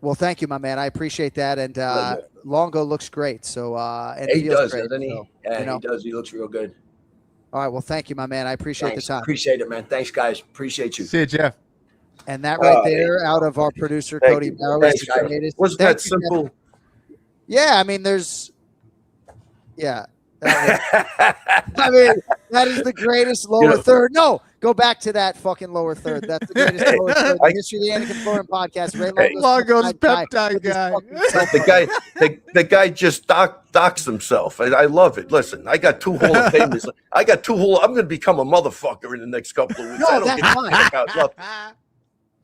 Well, thank you, my man. I appreciate that. And Longo looks great. So and he does, great, doesn't he? so, Yeah, he does. He looks real good. All right. Well, thank you, my man. I appreciate the time. Appreciate it, man. Thanks, guys. Appreciate you. See you, Jeff. And that right there, out of our producer Cody Barrow, wasn't that simple? Jeff. Yeah, I mean, I mean, that is the greatest lower third. No, go back to that fucking lower third. That's the greatest lower third in the history of the Anik and Florian podcast. Ray Longo's peptide guy. The guy just docks himself. I love it. Listen, I got 2 Hall of Famers. I'm going to become a motherfucker in the next couple of weeks. No, that's fine.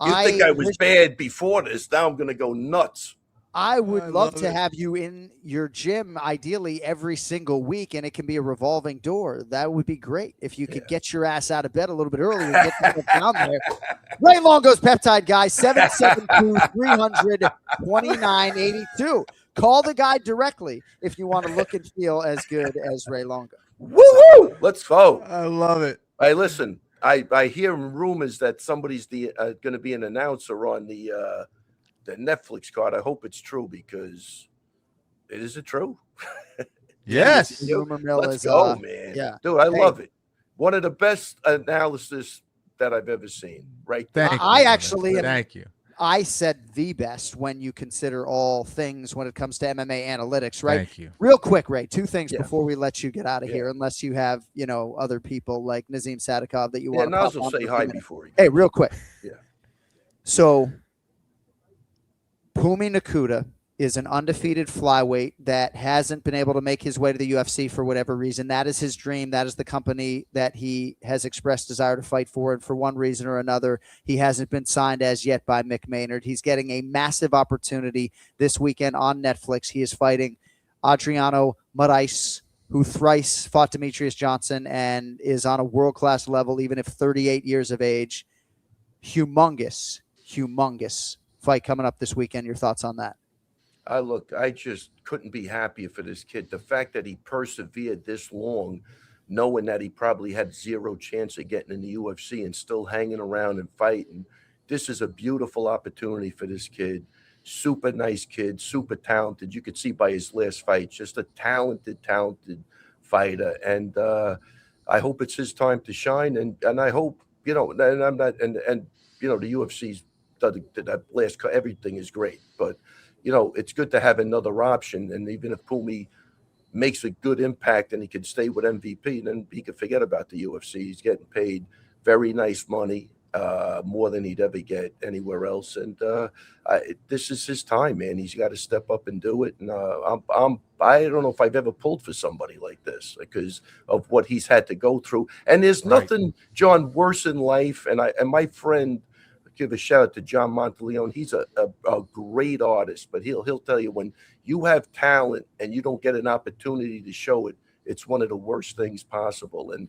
You think I was bad before this? Now I'm going to go nuts. I would love to have you in your gym, ideally every single week, and it can be a revolving door. That would be great if you could get your ass out of bed a little bit earlier and get down there. Ray Longo's peptide guy, 772-300-2982. Call the guy directly if you want to look and feel as good as Ray Longo. Woo! Let's go. I love it. Hey, listen, I hear rumors that somebody's going to be an announcer on the Netflix card. I hope it's true, because is it true? Yes. Let's go, man. Yeah. Dude, I love it. One of the best analysis that I've ever seen. Right there. Thank you. I said the best when you consider all things when it comes to MMA analytics, right? Thank you. Real quick, Ray, 2 things before we let you get out of here, unless you have, other people like Nazim Sadikov that you want to Naz will say hi before he goes. Hey, real quick. Yeah. So Pumi Cuda is an undefeated flyweight that hasn't been able to make his way to the UFC for whatever reason. That is his dream. That is the company that he has expressed desire to fight for. And for one reason or another, he hasn't been signed as yet by Mick Maynard. He's getting a massive opportunity this weekend on Netflix. He is fighting Adriano Moraes, who thrice fought Demetrius Johnson and is on a world-class level, even if 38 years of age. Humongous fight coming up this weekend. Your thoughts on that? I just couldn't be happier for this kid. The fact that he persevered this long, knowing that he probably had zero chance of getting in the UFC and still hanging around and fighting. This is a beautiful opportunity for this kid. Super nice kid, super talented. You could see by his last fight, just a talented fighter. And I hope it's his time to shine. And I hope, and I'm not, and the UFC's that last, everything is great, but it's good to have another option. And even if Pumi makes a good impact and he can stay with MVP, then he can forget about the UFC. He's getting paid very nice money, more than he'd ever get anywhere else. And this is his time, man. He's got to step up and do it. And I don't know if I've ever pulled for somebody like this because of what he's had to go through. And there's nothing, John, worse in life. And my friend, give a shout out to John Monteleone. He's a great artist, but he'll tell you, when you have talent and you don't get an opportunity to show it, it's one of the worst things possible. And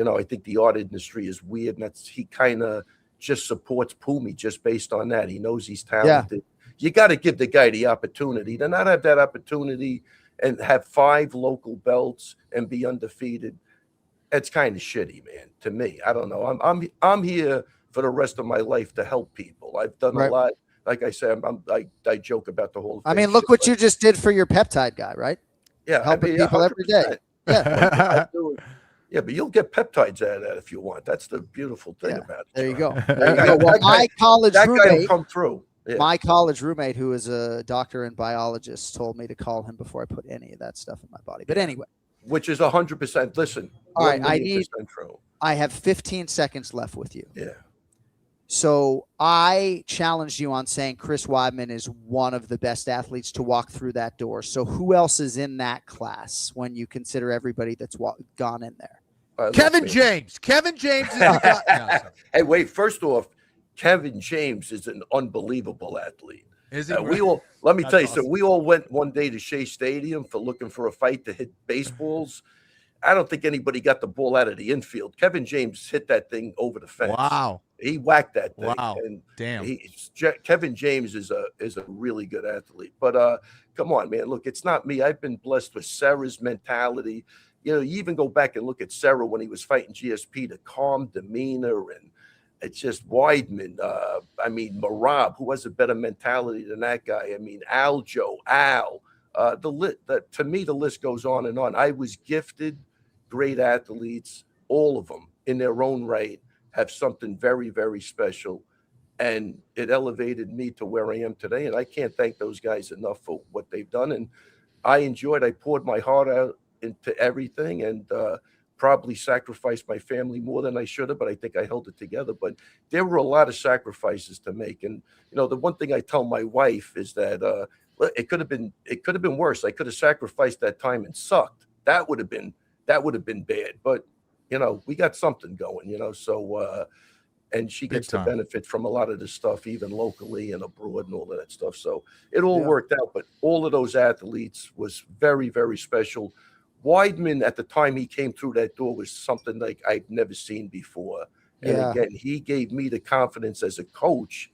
I think the art industry is weird, and he kind of just supports Pumi just based on that. He knows he's talented. Yeah. You got to give the guy the opportunity. To not have that opportunity and have 5 local belts and be undefeated, it's kind of shitty, man. To me, I don't know. I'm here for the rest of my life to help people. I've done a lot. Like I said, I joke about the whole thing. I mean, look what you just did for your peptide guy, right? Yeah. Helping people 100%. Every day. Yeah. Yeah, but you'll get peptides out of that if you want. That's the beautiful thing about it. There you go. Well, my college roommate, guy will come through. My college roommate, who is a doctor and biologist, told me to call him before I put any of that stuff in my body. But anyway. Which is 100%. Listen. All right, true. I have 15 seconds left with you. Yeah. So I challenged you on saying Chris Weidman is one of the best athletes to walk through that door. So who else is in that class when you consider everybody that's gone in there? Kevin James. Kevin James is the guy. Hey, wait. First off, Kevin James is an unbelievable athlete. Is he? Let me tell you, awesome. so we all went one day to Shea Stadium for looking for a fight to hit baseballs. I don't think anybody got the ball out of the infield. Kevin James hit that thing over the fence. Wow. He whacked that thing. Wow. And damn. Kevin James is a really good athlete. But come on, man. Look, it's not me. I've been blessed with Sarah's mentality. You even go back and look at Sarah when he was fighting GSP, the calm demeanor, and it's just Weidman. Marab, who has a better mentality than that guy. Al. To me, the list goes on and on. I was gifted great athletes, all of them in their own right have something very, very special. And it elevated me to where I am today. And I can't thank those guys enough for what they've done. And I poured my heart out into everything and probably sacrificed my family more than I should have, but I think I held it together. But there were a lot of sacrifices to make. And, the one thing I tell my wife is that it could have been worse. I could have sacrificed that time and sucked. That would have been bad. But, we got something going, so and she gets to benefit from a lot of this stuff, even locally and abroad and all of that stuff. So it all worked out. But all of those athletes was very, very special. Weidman, at the time he came through that door, was something like I've never seen before. And again, he gave me the confidence as a coach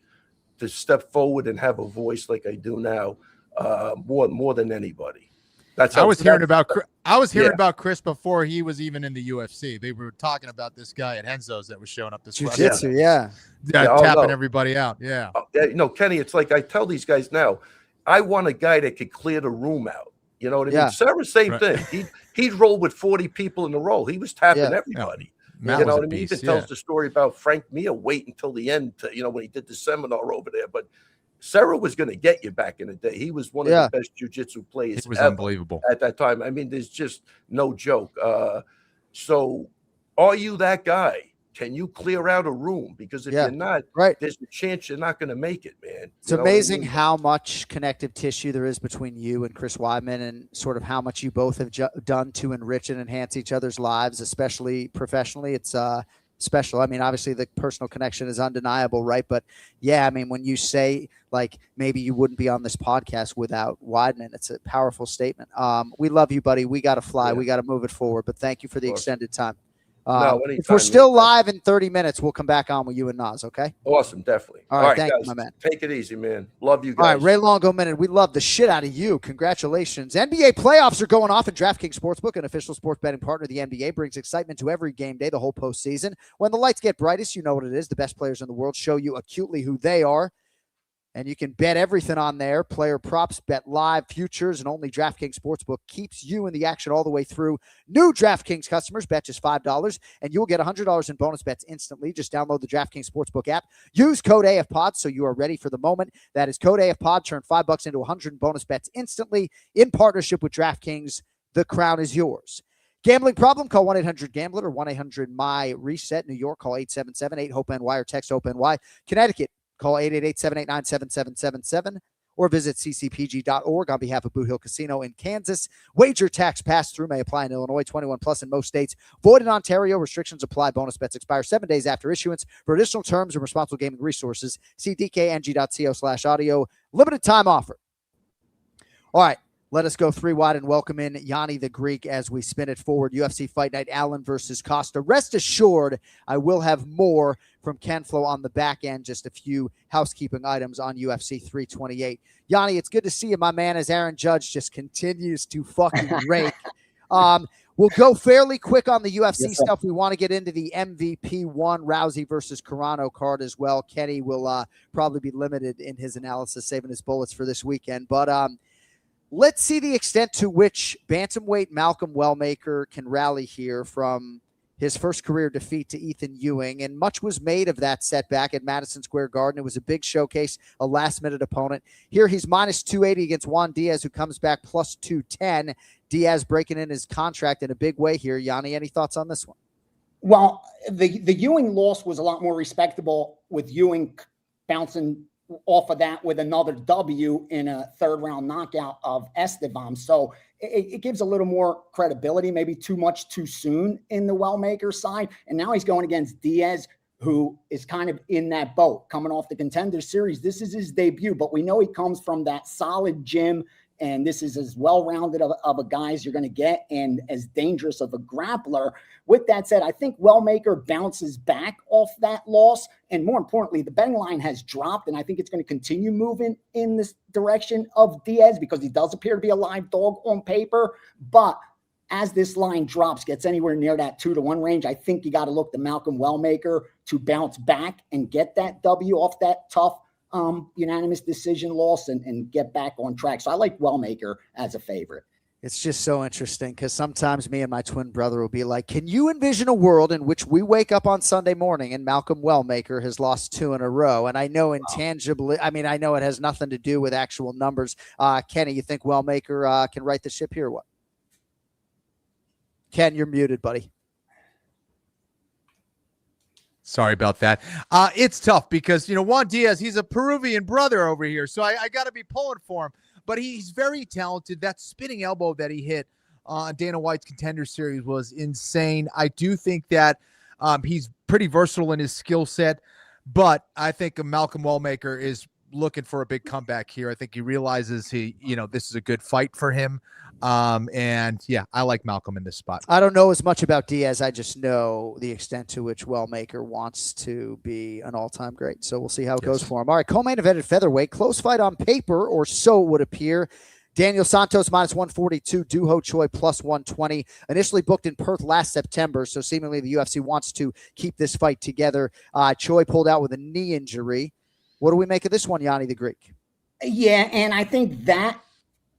to step forward and have a voice like I do now, more than anybody. I was hearing about Chris before he was even in the UFC. They were talking about this guy at Henzo's that was showing up this jiu-jitsu, tapping everybody out. Yeah. Kenny, it's like I tell these guys now, I want a guy that could clear the room out. You know what I mean? Sarah, same thing. He'd roll with 40 people in a row. He was tapping everybody. Yeah. You know what I mean? He even tells the story about Frank Mir wait until the end to, when he did the seminar over there. But Sarah was going to get you back in the day. He was one of the best jiu-jitsu players. It was unbelievable at that time. There's just no joke. So are you that guy? Can you clear out a room? Because if you're not, there's a chance you're not going to make it, man. It's amazing how much connective tissue there is between you and Chris Weidman, and sort of how much you both have done to enrich and enhance each other's lives, especially professionally. It's special. Obviously the personal connection is undeniable, right? But when you say like maybe you wouldn't be on this podcast without Weidman, it's a powerful statement. We love you, buddy. We got to fly. We got to move it forward. But thank you for the extended time. If we're still live in 30 minutes, we'll come back on with you and Nas, okay? Awesome, definitely. All right, thank guys, you, my man. Take it easy, man. Love you guys. All right, Ray Longo minute. We love the shit out of you. Congratulations. NBA playoffs are going off, and DraftKings Sportsbook, an official sports betting partner of the NBA, brings excitement to every game day the whole postseason. When the lights get brightest, you know what it is. The best players in the world show you acutely who they are. And you can bet everything on there. Player props, bet live, futures, and only DraftKings Sportsbook keeps you in the action all the way through. New DraftKings customers bet just $5, and you'll get $100 in bonus bets instantly. Just download the DraftKings Sportsbook app. Use code AFPOD so you are ready for the moment. That is code AFPOD. Turn $5 into 100 in bonus bets instantly in partnership with DraftKings. The crown is yours. Gambling problem? Call 1-800-GAMBLER or 1-800-MY-RESET. New York, call 877-8-HOPE-NY or text HOPE-NY. Connecticut, call 888-789-7777 or visit ccpg.org on behalf of Boot Hill Casino in Kansas. Wager tax pass-through may apply in Illinois, 21 plus in most states. Void in Ontario. Restrictions apply. Bonus bets expire 7 days after issuance. For additional terms and responsible gaming resources, see dkng.co/audio. Limited time offer. All right. Let us go three wide and welcome in Yanni The Greek as we spin it forward. UFC Fight Night Allen versus Costa. Rest assured, I will have more from Ken Flo on the back end. Just a few housekeeping items on UFC 328. Yanni, it's good to see you, my man, as Aaron Judge just continues to fucking rake. We'll go fairly quick on the UFC stuff. We want to get into the MVP 1 Rousey versus Carano card as well. Kenny will probably be limited in his analysis, saving his bullets for this weekend. But let's see the extent to which bantamweight Malcolm Wellmaker can rally here from his first career defeat to Ethan Ewing, and much was made of that setback at Madison Square Garden. It was a big showcase, a last-minute opponent. Here he's minus 280 against Juan Diaz, who comes back plus 210. Diaz breaking in his contract in a big way here. Yanni, any thoughts on this one? Well, the Ewing loss was a lot more respectable, with Ewing bouncing off of that with another W in a third-round knockout of Esteban. So it gives a little more credibility, maybe too much too soon in the Wellmaker side. And now he's going against Diaz, who is kind of in that boat, coming off the Contender Series. This is his debut, but we know he comes from that solid gym, and this is as well-rounded of a guy as you're going to get, and as dangerous of a grappler. With that said, I think Wellmaker bounces back off that loss. And more importantly, the betting line has dropped, and I think it's going to continue moving in this direction of Diaz, because he does appear to be a live dog on paper. But as this line drops, gets anywhere near that 2-1 range, I think you got to look to Malcolm Wellmaker to bounce back and get that W off that tough unanimous decision loss and get back on track. So I like Wellmaker as a favorite. It's just so interesting, because sometimes me and my twin brother will be like, can you envision a world in which we wake up on Sunday morning and Malcolm Wellmaker has lost 2 in a row? And I know intangibly, I mean, I know it has nothing to do with actual numbers. Kenny, you think Wellmaker can right the ship here or what? Ken, you're muted, buddy. Sorry about that. It's tough because, Juan Diaz, he's a Peruvian brother over here, so I got to be pulling for him. But he's very talented. That spinning elbow that he hit on Dana White's Contender Series was insane. I do think that he's pretty versatile in his skill set, but I think Malcolm Wellmaker is looking for a big comeback here. I think he realizes this is a good fight for him. And yeah, I like Malcolm in this spot. I don't know as much about Diaz. I just know the extent to which Wellmaker wants to be an all-time great. So we'll see how it goes for him. All right, co-main event at featherweight. Close fight on paper, or so it would appear. Daniel Santos minus 142, Doo-Ho Choi plus 120. Initially booked in Perth last September, so seemingly the UFC wants to keep this fight together. Choi pulled out with a knee injury. What do we make of this one, Yanni the Greek? Yeah, and I think that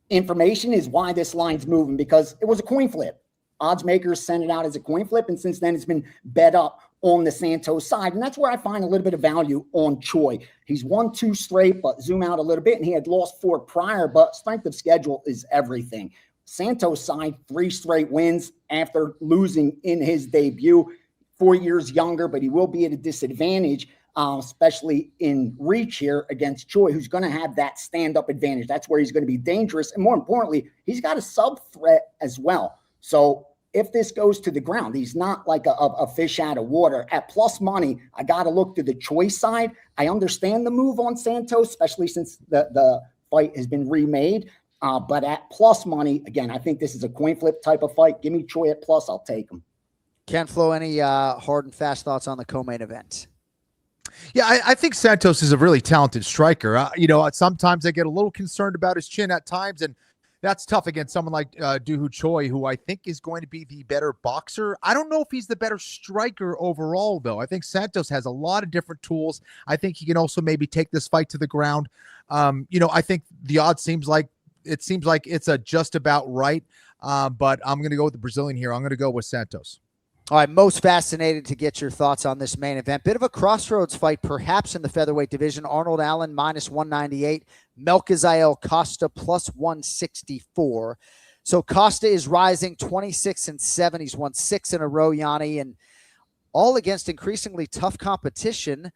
information is why this line's moving, because it was a coin flip. Odds makers sent it out as a coin flip, and since then it's been bet up on the Santos side. And that's where I find a little bit of value on Choi. He's won 2 straight, but zoom out a little bit, and he had lost 4 prior, but strength of schedule is everything. Santos side, 3 straight wins after losing in his debut. 4 years younger, but he will be at a disadvantage, especially in reach here against Choi, who's going to have that stand-up advantage. That's where he's going to be dangerous. And more importantly, he's got a sub-threat as well. So if this goes to the ground, he's not like a fish out of water. At plus money, I got to look to the Choi side. I understand the move on Santos, especially since the fight has been remade. But at plus money, again, I think this is a coin flip type of fight. Give me Choi at plus, I'll take him. Ken Flo, any hard and fast thoughts on the co-main event? Yeah, I think Santos is a really talented striker. Sometimes I get a little concerned about his chin at times, and that's tough against someone like Doo-Ho Choi, who I think is going to be the better boxer. I don't know if he's the better striker overall, though. I think Santos has a lot of different tools. I think he can also maybe take this fight to the ground. I think the odds seems like it's a just about right, but I'm going to go with the Brazilian here. I'm going to go with Santos. All right, most fascinated to get your thoughts on this main event. Bit of a crossroads fight, perhaps, in the featherweight division. Arnold Allen minus 198, Melquizael Costa plus 164. So Costa is rising 26-7. He's won 6 in a row, Yanni, and all against increasingly tough competition.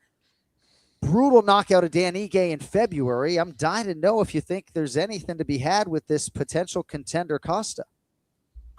Brutal knockout of Dan Ige in February. I'm dying to know if you think there's anything to be had with this potential contender Costa.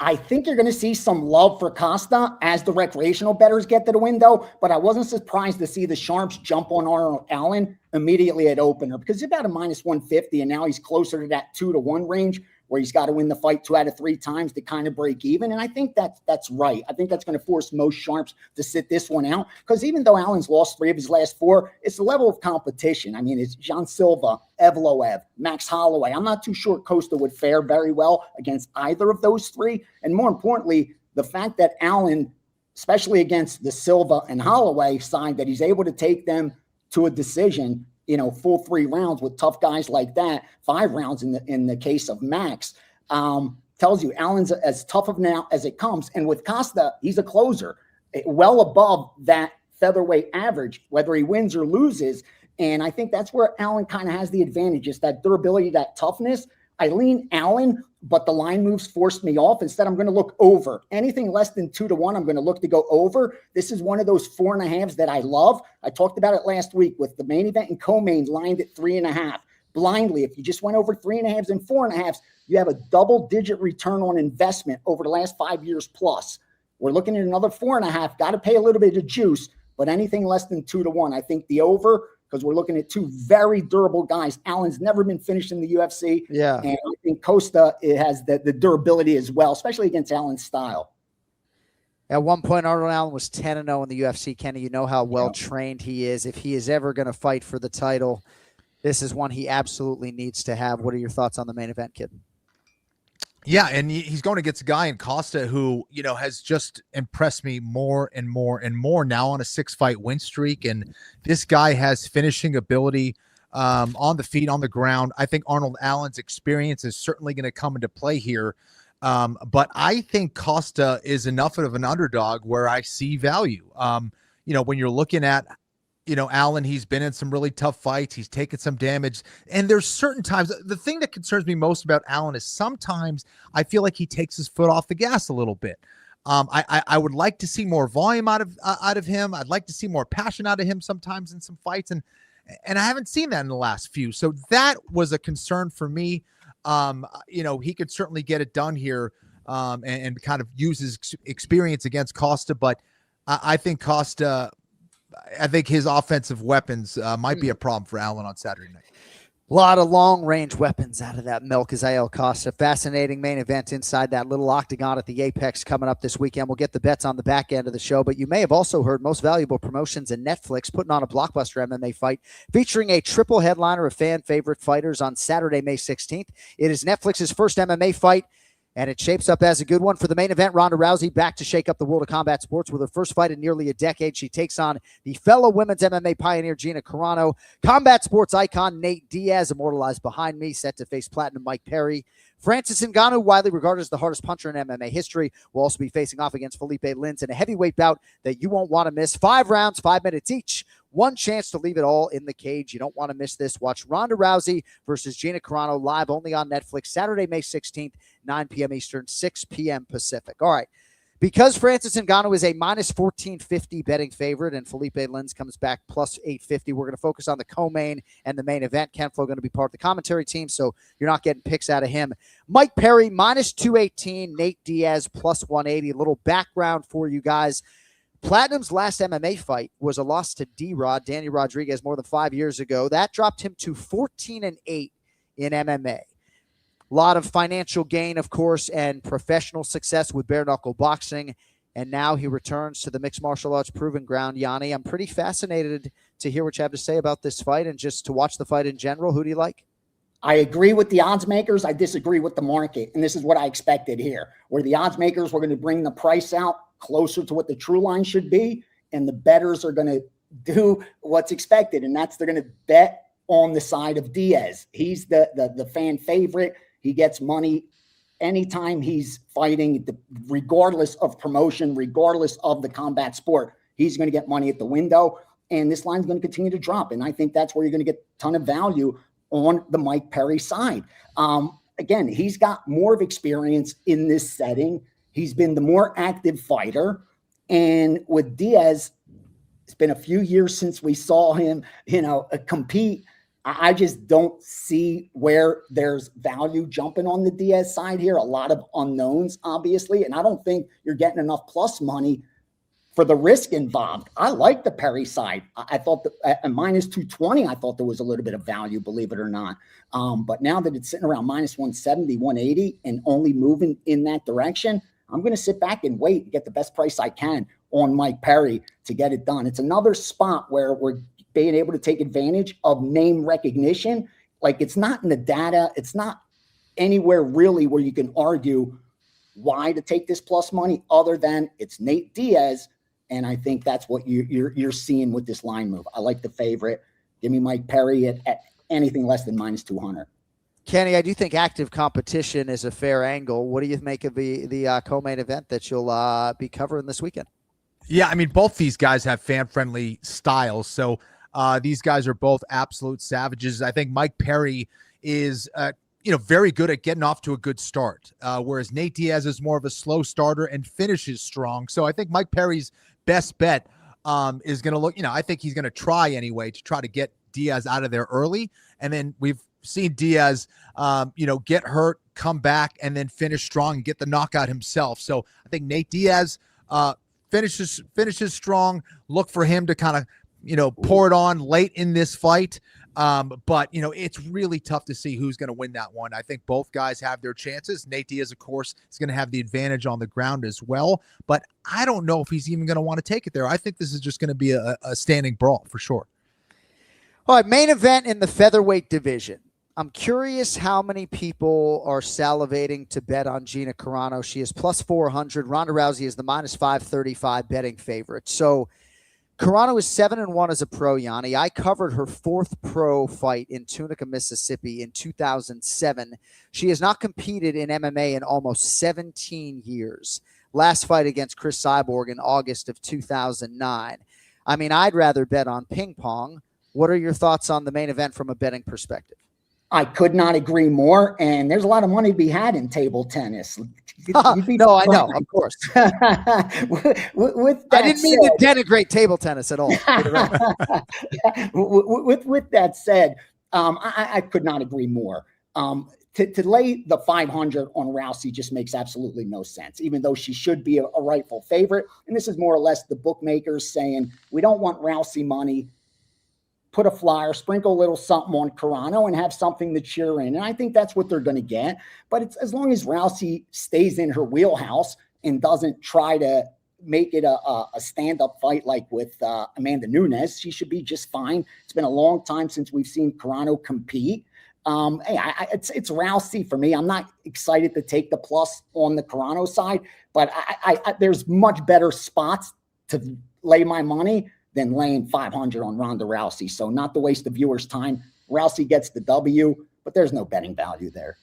I think you're going to see some love for Costa as the recreational bettors get to the window, but I wasn't surprised to see the sharps jump on Arnold Allen immediately at opener, because he's about a minus 150, and now he's closer to that 2-1 range where he's got to win the fight 2 out of 3 times to kind of break even. And I think that's right. I think that's going to force most sharps to sit this one out, because even though Allen's lost 3 of his last 4, it's the level of competition. I mean, it's Jean Silva, Evloev, Max Holloway. I'm not too sure Costa would fare very well against either of those 3. And more importantly, the fact that Allen, especially against the Silva and Holloway side, that he's able to take them to a decision, full 3 rounds with tough guys like that, 5 rounds in the case of Max, tells you Allen's as tough of now as it comes. And with Costa, he's a closer. well above that featherweight average, whether he wins or loses. And I think that's where Allen kind of has the advantage, is that durability, that toughness. I lean Allen, but the line moves forced me off. Instead, I'm going to look over. Anything less than 2-1, I'm going to look to go over. This is one of those 4.5s that I love. I talked about it last week with the main event and co-main lined at 3.5. Blindly, if you just went over 3.5s and 4.5s, you have a double-digit return on investment over the last 5 years plus. We're looking at another 4.5. Got to pay a little bit of juice, but anything less than 2-1, I think the over, because we're looking at two very durable guys. Allen's never been finished in the UFC. Yeah. And I think Costa, it has the durability as well, especially against Allen's style. At one point, Arnold Allen was 10-0 in the UFC. Kenny, you know how well-trained he is. If he is ever going to fight for the title, this is one he absolutely needs to have. What are your thoughts on the main event, kid? Yeah, and he's going against a guy in Costa who, has just impressed me more and more and more, now on a 6-fight win streak. And this guy has finishing ability on the feet, on the ground. I think Arnold Allen's experience is certainly going to come into play here. But I think Costa is enough of an underdog where I see value. When you're looking at, Allen, he's been in some really tough fights. He's taken some damage. And there's certain times, the thing that concerns me most about Allen is sometimes I feel like he takes his foot off the gas a little bit. I would like to see more volume out of him. I'd like to see more passion out of him sometimes in some fights. And I haven't seen that in the last few. So that was a concern for me. He could certainly get it done here and kind of use his experience against Costa. But I think Costa, I think his offensive weapons might be a problem for Allen on Saturday night. A lot of long-range weapons out of that Melquizael Costa. Fascinating main event inside that little octagon at the Apex coming up this weekend. We'll get the bets on the back end of the show, but you may have also heard Most Valuable Promotions and Netflix putting on a blockbuster MMA fight featuring a triple headliner of fan favorite fighters on Saturday, May 16th. It is Netflix's first MMA fight, and it shapes up as a good one. For the main event, Ronda Rousey back to shake up the world of combat sports with her first fight in nearly a decade. She takes on the fellow women's MMA pioneer, Gina Carano. Combat sports icon Nate Diaz, immortalized behind me, set to face platinum Mike Perry. Francis Ngannou, widely regarded as the hardest puncher in MMA history, will also be facing off against Felipe Lins in a heavyweight bout that you won't want to miss. 5 rounds, 5 minutes each. One chance to leave it all in the cage. You don't want to miss this. Watch Ronda Rousey versus Gina Carano live only on Netflix, Saturday, May 16th, 9 p.m. Eastern, 6 p.m. Pacific. All right. Because Francis Ngannou is a minus 1450 betting favorite and Felipe Lins comes back plus 850, we're going to focus on the co-main and the main event. Ken Flo going to be part of the commentary team, so you're not getting picks out of him. Mike Perry, minus 218. Nate Diaz, plus 180. A little background for you guys. Platinum's last MMA fight was a loss to D-Rod, Danny Rodriguez, more than 5 years ago. That dropped him to 14-8 in MMA. A lot of financial gain, of course, and professional success with bare knuckle boxing. And now he returns to the mixed martial arts proving ground. Yanni, I'm pretty fascinated to hear what you have to say about this fight and just to watch the fight in general. Who do you like? I agree with the odds makers. I disagree with the market. And this is what I expected here, where the odds makers were going to bring the price out closer to what the true line should be. And the bettors are going to do what's expected. And that's they're going to bet on the side of Diaz. He's the fan favorite. He gets money anytime he's fighting, regardless of promotion, regardless of the combat sport. He's going to get money at the window. And this line's going to continue to drop. And I think that's where you're going to get a ton of value on the Mike Perry side. Again, he's got more of experience in this setting. He's been the more active fighter. And with Diaz, it's been a few years since we saw him, compete. I just don't see where there's value jumping on the Diaz side here. A lot of unknowns, obviously. And I don't think you're getting enough plus money for the risk involved. I like the Perry side. I thought that at minus 220, I thought there was a little bit of value, believe it or not. But now that it's sitting around minus 170, 180 and only moving in that direction, I'm going to sit back and wait and get the best price I can on Mike Perry to get it done. It's another spot where we're being able to take advantage of name recognition. Like, it's not in the data. It's not anywhere really where you can argue why to take this plus money other than it's Nate Diaz. And I think that's what you're seeing with this line move. I like the favorite. Give me Mike Perry at anything less than minus 200. Kenny, I do think active competition is a fair angle. What do you make of the co-main event that you'll be covering this weekend? Yeah, I mean, both these guys have fan-friendly styles, so these guys are both absolute savages. I think Mike Perry is, very good at getting off to a good start, whereas Nate Diaz is more of a slow starter and finishes strong. So I think Mike Perry's best bet is going to look, I think he's going to try anyway to try to get Diaz out of there early, and then we've seen Diaz, get hurt, come back, and then finish strong and get the knockout himself. So I think Nate Diaz finishes strong. Look for him to kind of, pour it on late in this fight. But it's really tough to see who's going to win that one. I think both guys have their chances. Nate Diaz, of course, is going to have the advantage on the ground as well. But I don't know if he's even going to want to take it there. I think this is just going to be a standing brawl for sure. All right, main event in the featherweight division. I'm curious how many people are salivating to bet on Gina Carano. She is plus 400. Ronda Rousey is the minus 535 betting favorite. So Carano is 7-1 as a pro, Yanni. I covered her fourth pro fight in Tunica, Mississippi in 2007. She has not competed in MMA in almost 17 years. Last fight against Chris Cyborg in August of 2009. I mean, I'd rather bet on ping pong. What are your thoughts on the main event from a betting perspective? I could not agree more. And there's a lot of money to be had in table tennis. No, I know, of course. with I didn't mean to denigrate table tennis at all. with that said, I could not agree more. To lay the 500 on Rousey just makes absolutely no sense, even though she should be a rightful favorite. And this is more or less the bookmakers saying, we don't want Rousey money. Put a flyer, sprinkle a little something on Carano, and have something to cheer in. And I think that's what they're going to get. But it's as long as Rousey stays in her wheelhouse and doesn't try to make it a stand-up fight like with Amanda Nunes, she should be just fine. It's been a long time since we've seen Carano compete. It's Rousey for me. I'm not excited to take the plus on the Carano side, but I there's much better spots to lay my money than laying 500 on Ronda Rousey. So not to waste the viewers' time. Rousey gets the W, but there's no betting value there.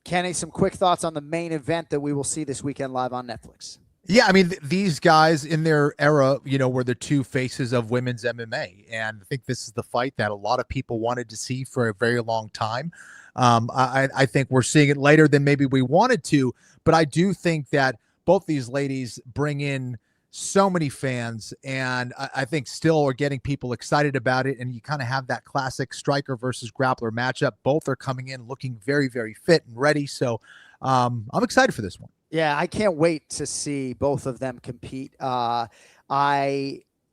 Kenny, some quick thoughts on the main event that we will see this weekend live on Netflix. Yeah, I mean, these guys in their era, were the two faces of women's MMA. And I think this is the fight that a lot of people wanted to see for a very long time. I think we're seeing it later than maybe we wanted to, but I do think that both these ladies bring in so many fans, and I think still are getting people excited about it. And you kind of have that classic striker versus grappler matchup. Both are coming in looking very, very fit and ready. So I'm excited for this one. Yeah, I can't wait to see both of them compete. There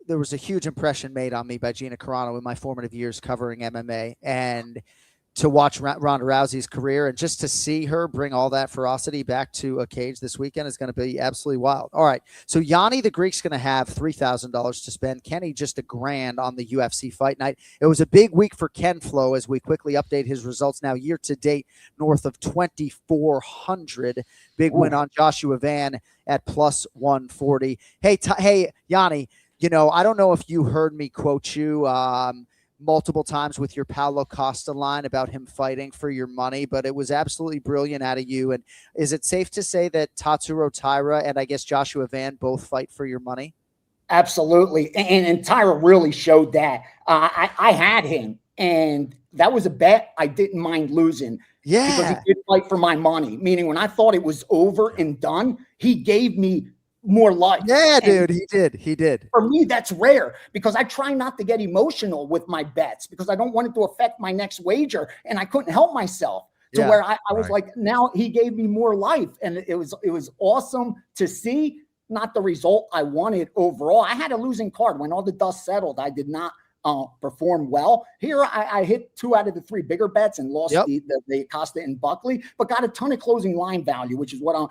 was a huge impression made on me by Gina Carano in my formative years covering MMA, and to watch Ronda Rousey's career and just to see her bring all that ferocity back to a cage this weekend is going to be absolutely wild. All right. So Yanni the Greek's going to have $3,000 to spend. Kenny just $1,000 on the UFC Fight Night. It was a big week for Ken Flo as we quickly update his results now year to date north of 2,400. Big win on Joshua Van at plus 140. Hey, Yanni, I don't know if you heard me quote you multiple times with your Paulo Costa line about him fighting for your money, but it was absolutely brilliant out of you. And is it safe to say that Tatsuro Taira and I guess Joshua Van both fight for your money? Absolutely. And Taira really showed that. I had him, and that was a bet I didn't mind losing. Yeah. Because he did fight for my money, meaning when I thought it was over and done, he gave me more life. Yeah, dude, he did. For me, that's rare because I try not to get emotional with my bets because I don't want it to affect my next wager, and I couldn't help myself to where I was like, now he gave me more life, and it was awesome to see. Not the result I wanted overall. I had a losing card when all the dust settled. I did not perform well. Here, I hit 2 out of the 3 bigger bets and lost the Costa and Buckley, but got a ton of closing line value, which is what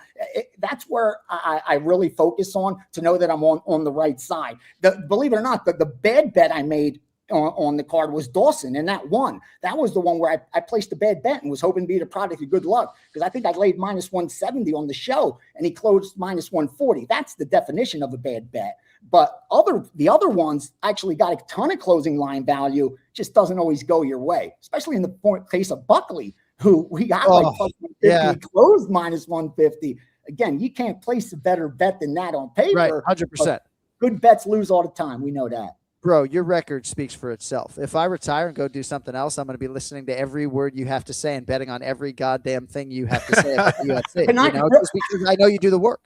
that's where I really focus on to know that I'm on the right side. Believe it or not, the bad bet I made on the card was Dawson, and that won. That was the one where I placed a bad bet and was hoping to be the product of good luck because I think I laid minus 170 on the show, and he closed minus 140. That's the definition of a bad bet. But the other ones actually got a ton of closing line value, just doesn't always go your way, especially in the case of Buckley, who we got he closed minus 150. Again, you can't place a better bet than that on paper. Right, 100%. good bets lose all the time. We know that. Bro, your record speaks for itself. If I retire and go do something else, I'm going to be listening to every word you have to say and betting on every goddamn thing you have to say about the UFC. Just because I know you do the work.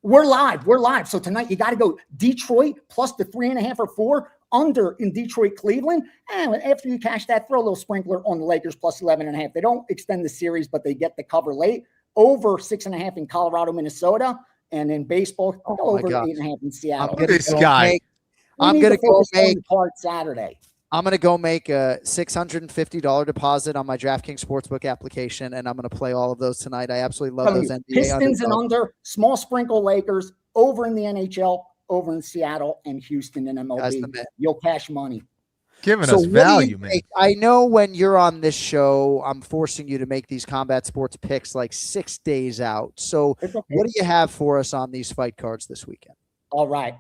We're live. So tonight you got to go Detroit plus the 3.5 or 4 under in Detroit, Cleveland. And after you cash that, throw a little sprinkler on the Lakers plus 11.5. They don't extend the series, but they get the cover late. Over 6.5 in Colorado, Minnesota. And in baseball, over 8.5 in Seattle. I'm going to go make Saturday. I'm going to go make a $650 deposit on my DraftKings Sportsbook application, and I'm going to play all of those tonight. I absolutely love those NBA Pistons and under, small sprinkle Lakers, over in the NHL, over in Seattle and Houston and MLB. You'll cash money. Giving us value, man. I know when you're on this show, I'm forcing you to make these combat sports picks like 6 days out. So what do you have for us on these fight cards this weekend? All right.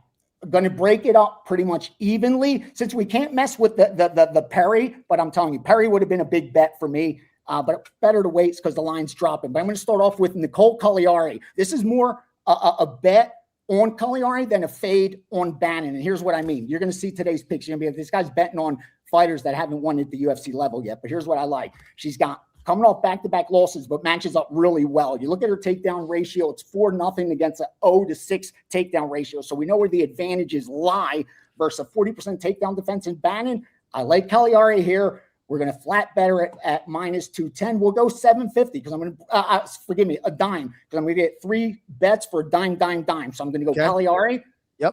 Going to break it up pretty much evenly since we can't mess with the Perry, but I'm telling you, Perry would have been a big bet for me, but better to wait because the line's dropping. But I'm going to start off with Nicole Cagliari. This is more a bet on Cagliari than a fade on Bannon. And here's what I mean. You're going to see today's picks. You're going to be this guy's betting on fighters that haven't won at the UFC level yet. But here's what I like. She's got coming off back-to-back losses, but matches up really well. You look at her takedown ratio, it's 4-0 against an 0-6 takedown ratio. So we know where the advantages lie versus a 40% takedown defense in Bannon. I like Cagliari here. We're going to flat better at minus 210. We'll go 750 because I'm going to, forgive me, a dime because I'm going to get 3 bets for a dime. So I'm going to go Cagliari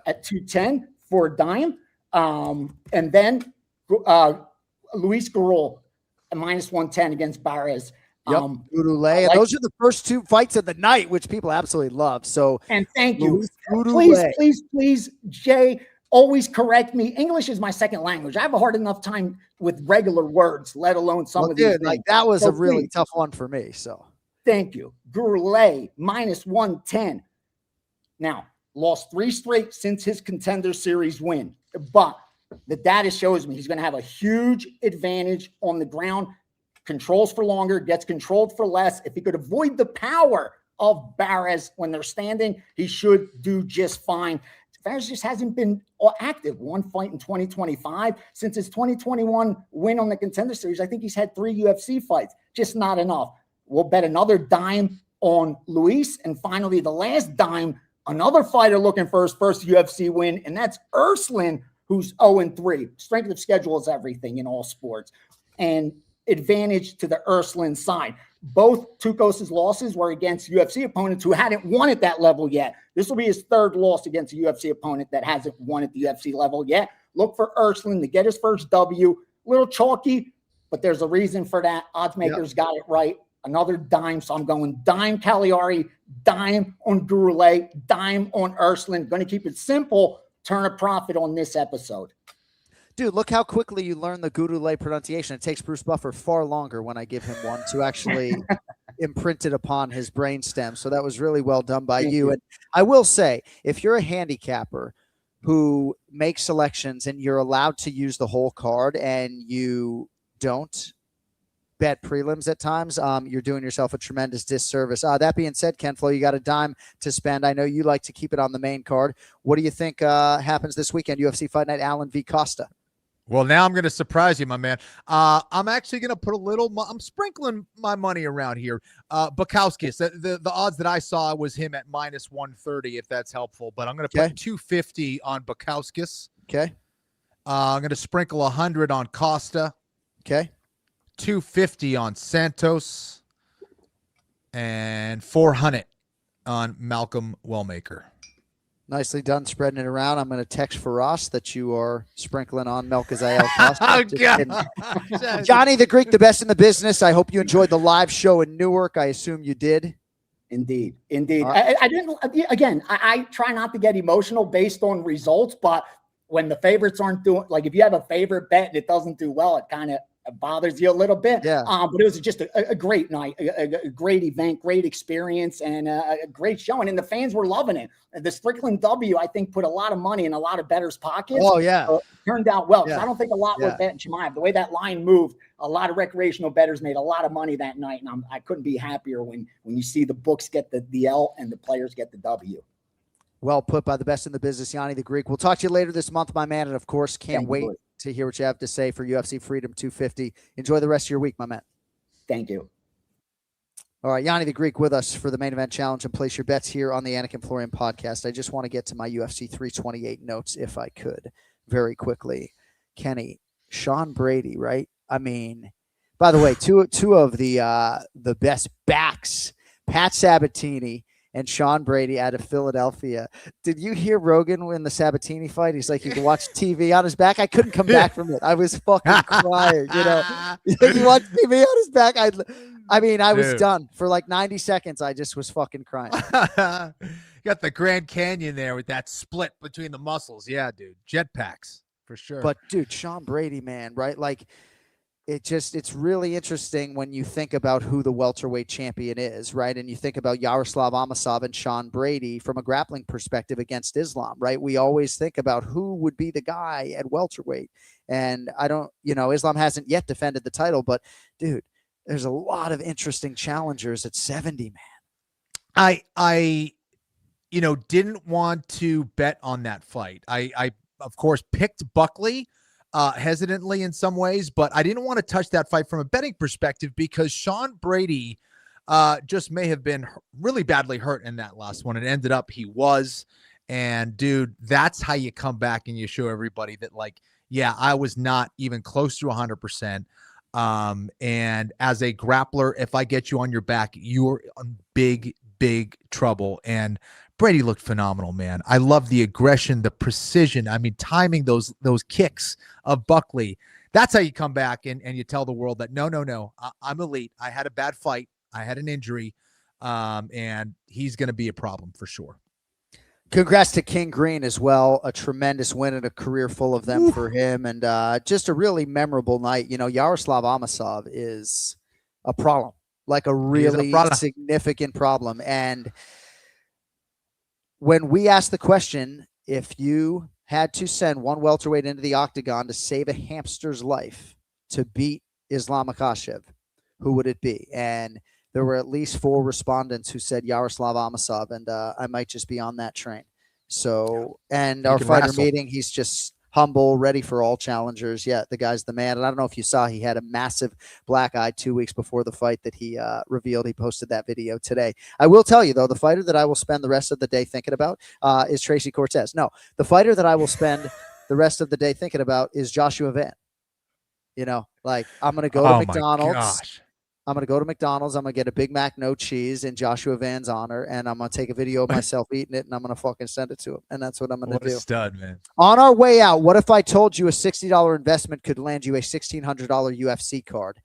at 210 for a dime. And then Luis Garol at minus 110 against Barres. Gouroulet. Those are the first 2 fights of the night, which people absolutely love. So, and thank you. Please, Jay, always correct me. English is my second language. I have a hard enough time with regular words, let alone some of these things. Like that was a really tough one for me. So thank you. Gouroulet minus 110. Now, lost 3 straight since his Contender Series win, but the data shows me he's going to have a huge advantage on the ground, controls for longer, gets controlled for less. If he could avoid the power of Barres when they're standing, he should do just fine. Barres just hasn't been active. 1 fight in 2025. Since his 2021 win on the Contender Series, I think he's had 3 UFC fights. Just not enough. We'll bet another dime on Luis. And finally, the last dime, another fighter looking for his first UFC win, and that's Urslan, who's 0-3. Strength of schedule is everything in all sports. And advantage to the Urslan side. Both Tukos' losses were against UFC opponents who hadn't won at that level yet. This will be his 3rd loss against a UFC opponent that hasn't won at the UFC level yet. Look for Urslan to get his first W. Little chalky, but there's a reason for that. Odds makers got it right. Another dime, so I'm going dime Cagliari, dime on Gouroulet, dime on Urslan. Going to keep it simple. Turn a profit on this episode. Dude, look how quickly you learn the Gouroulet pronunciation. It takes Bruce Buffer far longer when I give him one to actually imprint it upon his brainstem. So that was really well done by you. And I will say, if you're a handicapper who makes selections and you're allowed to use the whole card and you don't bet prelims at times, you're doing yourself a tremendous disservice. That being said, Ken Flo, you got a dime to spend. I know you like to keep it on the main card. What do you think happens this weekend? UFC Fight Night Allen v. Costa. Well, now I'm going to surprise you, my man. I'm actually going to put I'm sprinkling my money around here. Bukowskis, the odds that I saw was him at minus 130, if that's helpful. But I'm going to put 250 on Bukowskis. Okay. I'm going to sprinkle 100 on Costa. Okay. 250 on Santos. And 400 on Malcolm Wellmaker. Nicely done spreading it around. I'm going to text for Ross that you are sprinkling on Melquizael Costa. Oh, Johnny the Greek, the best in the business. I hope you enjoyed the live show in Newark. I assume you did. Indeed. I didn't. Again, I try not to get emotional based on results, but when the favorites aren't doing, like if you have a favorite bet and it doesn't do well, it kind of bothers you a little bit. Yeah. But it was just a great night, a great event, great experience, and a great showing. And the fans were loving it. The Strickland W, I think, put a lot of money in a lot of bettors' pockets. Oh, yeah. Turned out well. I don't think a lot were betting Chimaev. The way that line moved, a lot of recreational bettors made a lot of money that night. And I couldn't be happier when you see the books get the L and the players get the W. Well put by the best in the business, Yanni the Greek. We'll talk to you later this month, my man. And of course, can't wait to hear what you have to say for UFC Freedom 250. Enjoy the rest of your week, my man. Thank you. All right, Yanni the Greek with us for the main event challenge, and place your bets here on the Anik and Florian podcast. I just want to get to my UFC 328 notes if I could very quickly. Kenny, Sean Brady, right? I mean, by the way, two of the best backs, Pat Sabatini and Sean Brady out of Philadelphia. Did you hear Rogan in the Sabatini fight? He's like, you can watch TV on his back. I couldn't come back from it. I was fucking crying, you know. You watch TV on his back. I was done for like 90 seconds. I just was fucking crying. You got the Grand Canyon there with that split between the muscles. Yeah, dude. Jetpacks for sure. But dude, Sean Brady, man, right? Like, it's really interesting when you think about who the welterweight champion is, right? And you think about Yaroslav Amosov and Sean Brady from a grappling perspective against Islam, right? We always think about who would be the guy at welterweight. And Islam hasn't yet defended the title, but dude, there's a lot of interesting challengers at 70, man. I didn't want to bet on that fight. I of course picked Buckley hesitantly in some ways, but I didn't want to touch that fight from a betting perspective because Sean Brady just may have been really badly hurt in that last one. It ended up he was. And dude, that's how you come back and you show everybody that, like, yeah, I was not even close to 100%. And as a grappler, if I get you on your back, you're in big, big trouble. And Brady looked phenomenal, man. I love the aggression, the precision. I mean, timing those kicks of Buckley. That's how you come back and you tell the world that no, I'm elite. I had a bad fight. I had an injury. And he's going to be a problem for sure. Congrats to King Green as well. A tremendous win and a career full of them for him. And just a really memorable night. You know, Yaroslav Amosov is a problem, like a really significant problem. And when we asked the question, if you had to send one welterweight into the octagon to save a hamster's life to beat Islam Makhachev, who would it be? And there were at least 4 respondents who said Yaroslav Amosov, and I might just be on that train. So, and our fighter meeting, he's just humble, ready for all challengers. Yeah, the guy's the man. And I don't know if you saw, he had a massive black eye 2 weeks before the fight that he revealed. He posted that video today. I will tell you, though, the fighter that I will spend the rest of the day thinking about is Tracy Cortez. No, the fighter that I will spend the rest of the day thinking about is Joshua Van. You know, like, I'm going to go to McDonald's. I'm going to go to McDonald's. I'm going to get a Big Mac, no cheese, in Joshua Van's honor, and I'm going to take a video of myself eating it, and I'm going to fucking send it to him. And that's what I'm going to do. What a stud, man. On our way out, what if I told you a $60 investment could land you a $1,600 UFC card?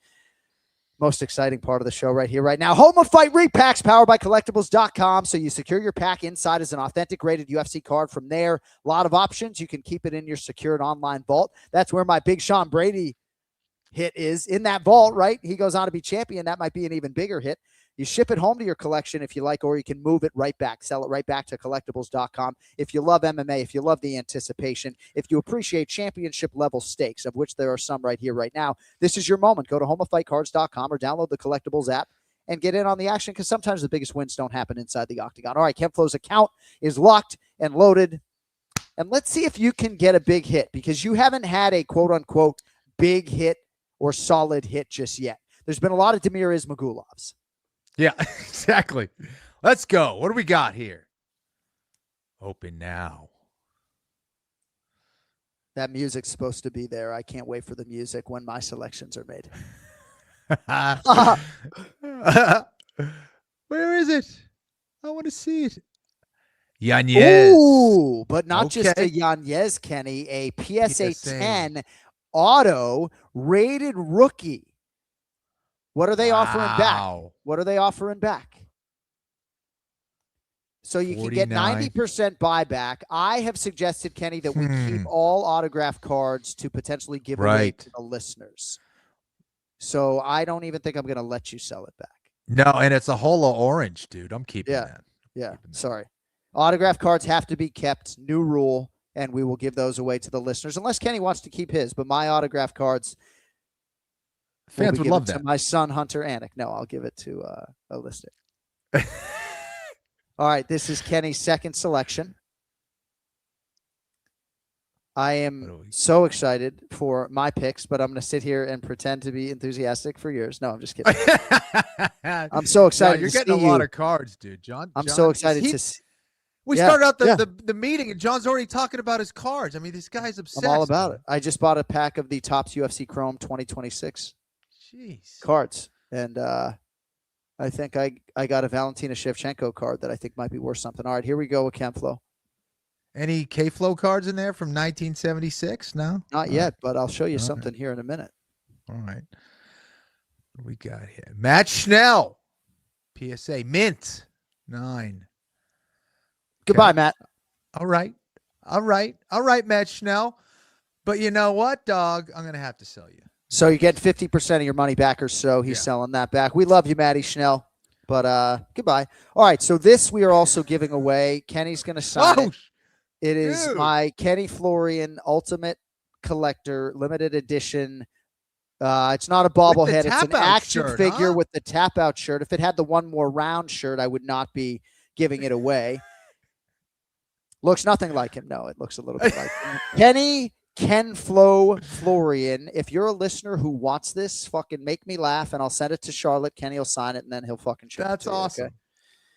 Most exciting part of the show right here, right now. Home of Fight repacks, powered by collectibles.com. So you secure your pack inside as an authentic rated UFC card. From there, a lot of options. You can keep it in your secured online vault. That's where my big Sean Brady hit is, in that vault, right? He goes on to be champion. That might be an even bigger hit. You ship it home to your collection if you like, or you can move it right back, sell it right back to collectibles.com. If you love MMA, if you love the anticipation, if you appreciate championship level stakes, of which there are some right here, right now, this is your moment. Go to homeoffightcards.com or download the Collectibles app and get in on the action, because sometimes the biggest wins don't happen inside the octagon. All right, Ken Flo's account is locked and loaded. And let's see if you can get a big hit, because you haven't had a quote-unquote big hit or solid hit just yet. There's been a lot of Damir Ismagulovs. Yeah, exactly. Let's go. What do we got here? Open now. That music's supposed to be there. I can't wait for the music when my selections are made. Where is it? I want to see it. Yanez. Ooh, but not just a Yanez, Kenny, a PSA 10 auto rated rookie. What are they offering back? What are they offering back? So you can get 90% buyback. I have suggested, Kenny, that we keep all autograph cards to potentially give away to the listeners. So I don't even think I'm going to let you sell it back. No, and it's a holo orange, dude. I'm keeping that. Yeah, sorry. Autograph cards have to be kept. New rule. And we will give those away to the listeners, unless Kenny wants to keep his. But my autograph cards, fans would love that. My son, Hunter Anik. No, I'll give it to a listener. All right, this is Kenny's second selection. I am so excited for my picks, but I'm going to sit here and pretend to be enthusiastic for yours. No, I'm just kidding. I'm so excited. You're getting a lot of cards, dude. John, I'm so excited to see. We started out the meeting, and John's already talking about his cards. I mean, this guy's obsessed. I'm all about it. I just bought a pack of the Topps UFC Chrome 2026 cards, and I think I got a Valentina Shevchenko card that I think might be worth something. All right, here we go with Kemflo. Any K-Flow cards in there from 1976? No? Not yet, but I'll show you something here in a minute. All right. What we got here? Matt Schnell. PSA. Mint. 9. Goodbye, Matt. All right, Matt Schnell. But you know what, dog? I'm going to have to sell you. So you get 50% of your money back or so. He's selling that back. We love you, Matty Schnell. But goodbye. All right, so this we are also giving away. Kenny's going to sign it. It is my Kenny Florian Ultimate Collector Limited Edition. It's not a bobblehead. It's an action figure with the tap-out shirt. If it had the one more round shirt, I would not be giving it away. Looks nothing like him. No, it looks a little bit like him. Kenny Florian. If you're a listener who wants this, fucking make me laugh, and I'll send it to Charlotte. Kenny will sign it, and then he'll fucking show it to you. That's awesome. Okay?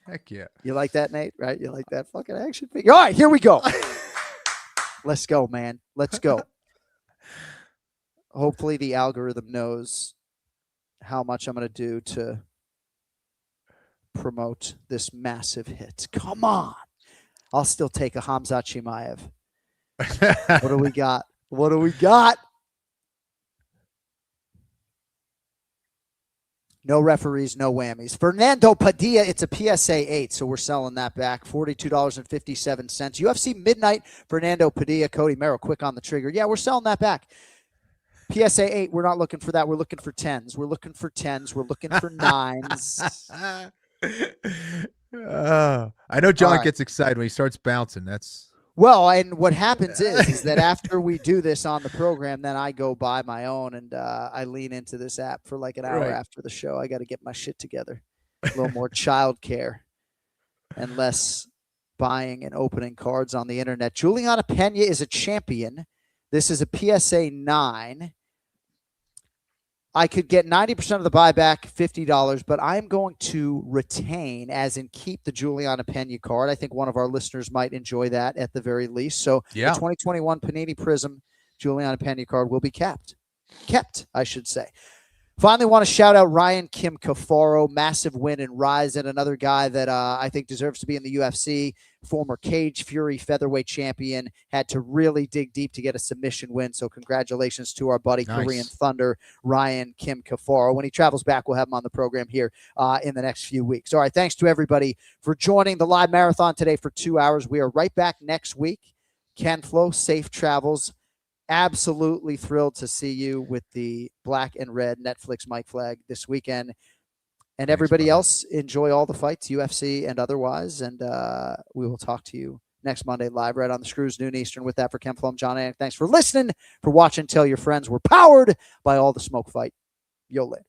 Heck yeah. You like that, Nate? Right? You like that fucking action figure? All right, here we go. Let's go, man. Let's go. Hopefully the algorithm knows how much I'm going to do to promote this massive hit. Come on. I'll still take a Khamzat Chimaev. What do we got? What do we got? No referees, no whammies. Fernando Padilla, it's a PSA 8, so we're selling that back. $42.57. UFC Midnight, Fernando Padilla, Cody Merrill, quick on the trigger. Yeah, we're selling that back. PSA 8, we're not looking for that. We're looking for 10s. We're looking for 10s. We're looking for 9s. I know John gets excited when he starts bouncing. Well, and what happens is that after we do this on the program, then I go buy my own and I lean into this app for like an hour after the show. I got to get my shit together. A little more childcare and less buying and opening cards on the internet. Juliana Pena is a champion. This is a PSA 9. I could get 90% of the buyback, $50, but I'm going to retain, as in keep the Juliana Pena card. I think one of our listeners might enjoy that at the very least. So the 2021 Panini Prism Juliana Pena card will be kept, I should say. Finally, want to shout out Ryan Kim Cafaro, massive win in Rizin, another guy that I think deserves to be in the UFC, former Cage Fury featherweight champion, had to really dig deep to get a submission win. So congratulations to our buddy Korean Thunder, Ryan Kim Cafaro. When he travels back, we'll have him on the program here in the next few weeks. All right, thanks to everybody for joining the live marathon today for 2 hours. We are right back next week. Ken Flo, safe travels. Absolutely thrilled to see you with the black and red Netflix mic flag this weekend. And everybody else, enjoy all the fights, UFC and otherwise. And we will talk to you next Monday live right on the Screws, noon Eastern. With that, for Ken Flo, I'm Jon and Anik. Thanks for listening, for watching. Tell your friends. We're powered by all the smoke fight. Yo, later.